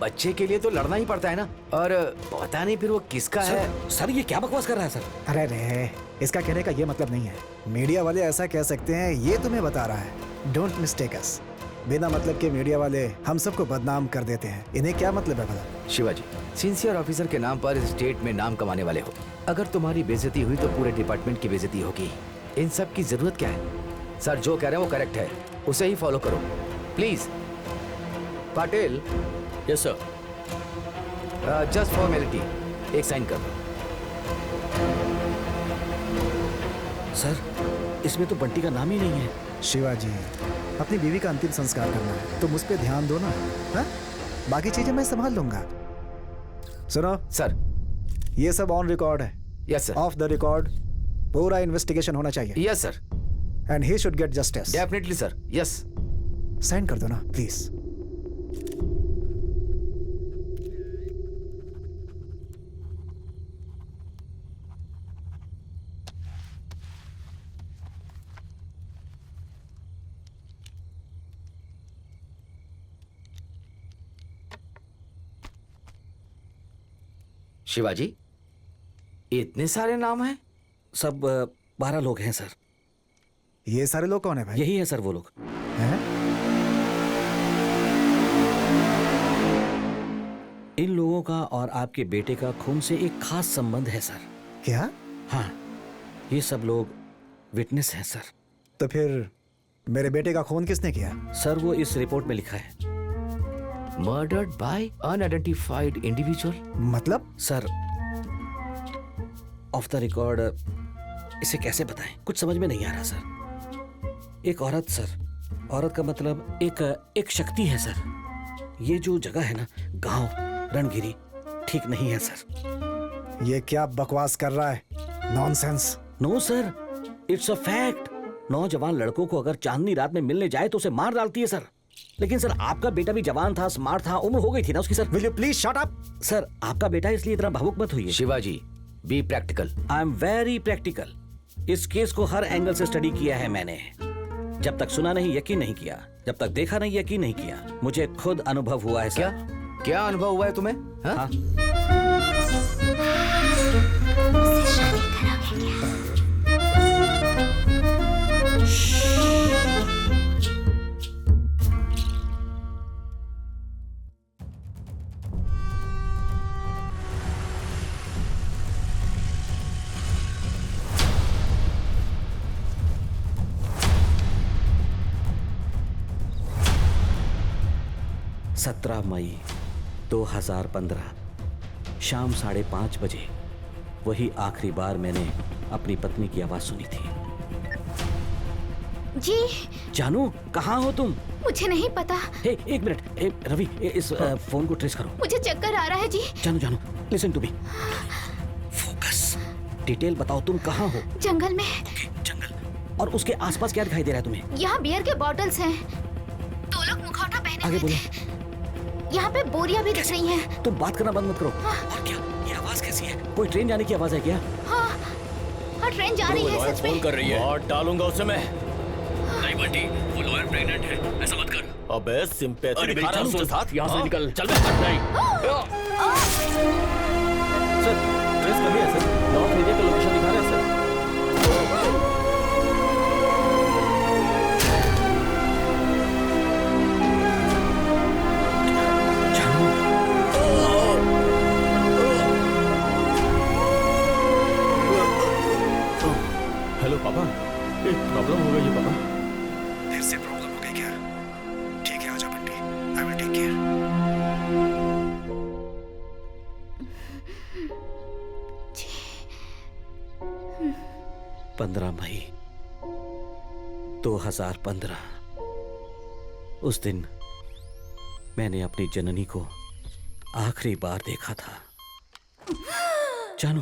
बच्चे के लिए तो लड़ना ही पड़ता है ना। और पता नहीं फिर वो किसका है। सर ये क्या बकवास कर रहा है सर? अरे रे, इसका कहने का ये मतलब नहीं है। मीडिया वाले ऐसा कह सकते हैं, ये तुम्हें बता रहा है। डोंट मिस्टेक अस। बिना मतलब के मीडिया वाले हम सबको बदनाम कर देते हैं। इन्हें क्या मतलब है भला? शिवाजी, सिंसियर ऑफिसर के नाम पर स्टेट में नाम कमाने वाले हो। अगर तुम्हारी बेइज्जती हुई तो पूरे डिपार्टमेंट की बेइज्जती होगी। इन सब की जरूरत क्या है? सर जो कह रहे हैं वो करेक्ट है, उसे ही फॉलो करो please. Patil. Yes sir. Just formality, एक साइन कर दो। सर इसमें तो बंटी का नाम ही नहीं है। शिवाजी, अपनी बीवी का अंतिम संस्कार करना है, तुम उस पर ध्यान दो ना। हाँ? बाकी चीजें मैं संभाल लूंगा। सुनो सर, ये सब ऑन रिकॉर्ड है। Yes sir. Off the record पूरा इन्वेस्टिगेशन होना चाहिए। Yes sir. And he should get justice. Definitely sir. Yes. Sign कर दो ना प्लीज। शिवाजी, इतने सारे नाम हैं? सब 12 लोग हैं सर। ये सारे लोग कौन है भाई? यही है सर वो लोग। हैं? इन लोगों का और आपके बेटे का खून से एक खास संबंध है सर। क्या? हाँ, ये सब लोग विटनेस हैं सर। तो फिर मेरे बेटे का खून किसने किया? सर वो इस रिपोर्ट में लिखा है। Murdered by unidentified individual. मतलब? सर ऑफ द रिकॉर्ड इसे कैसे बताएं, कुछ समझ में नहीं आ रहा सर। एक औरत सर, औरत का मतलब एक शक्ति है सर। ये जो जगह है ना, गांव रणगिरी, ठीक नहीं है सर। ये क्या बकवास कर रहा है? Nonsense. No sir, it's a fact. नौजवान लड़कों को अगर चांदनी रात में मिलने जाए तो उसे मार डालती है सर। लेकिन सर आपका बेटा भी जवान था, स्मार्ट था, उम्र हो गई थी ना उसकी sir. Will you please shut up? Sir आपका बेटा, इसलिए इतना भावुक मत होइए। Shivaji, be practical. I am very practical. इस केस को हर एंगल से स्टडी किया है मैंने। जब तक सुना नहीं यकीन नहीं किया, जब तक देखा नहीं यकीन नहीं किया। मुझे खुद अनुभव हुआ है सर। क्या अनुभव हुआ है तुम्हें? हाँ? सत्रह मई 2015 शाम 5:30 बजे वही आखिरी बार मैंने अपनी पत्नी की आवाज सुनी थी। जी। जानू, कहाँ हो तुम? मुझे नहीं पता। एक मिनट, रवि इस फोन को ट्रेस करो। मुझे चक्कर आ रहा है जी। जानू, listen to me. Focus. Detail बताओ, तुम कहाँ हो? जंगल में। जंगल। और उसके आसपास क्या दिखाई दे रहा है तुम्हें? यहाँ बियर के बॉटल्स हैं। 2 लोग मुखौटा पहने आगे हुए बोलो। थे। यहाँ पे बोरियां भी दिख रही हैं। तुम बात करना बंद मत करो। और क्या ये आवाज कैसी है? कोई ट्रेन जाने की आवाज है क्या? हाँ, हाँ ट्रेन जा रही है सच में। फोन कर रही है। और डालूंगा उसे मैं। नहीं बंटी, वो लॉयर प्रेग्नेंट है, ऐसा मत कर। अबे सिंपैथी अरे दिखा रहा है उसके साथ। यहाँ से निकल, चल बे। सर ट्रेस कर लिया सर, नॉर्थ एरिया का लोकेशन दिखा रहा है सर। हेलो पापा, एक प्रॉब्लम हो गई है पापा। देर से प्रॉब्लम हो गई क्या? ठीक है, आजा Bunty, I will take care. 15 मई 2015। उस दिन मैंने अपनी जननी को आखिरी बार देखा था। जानू,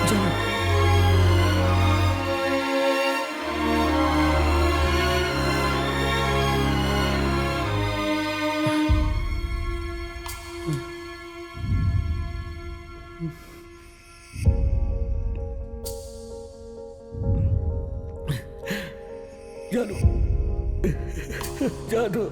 जानू, जानू, जानू।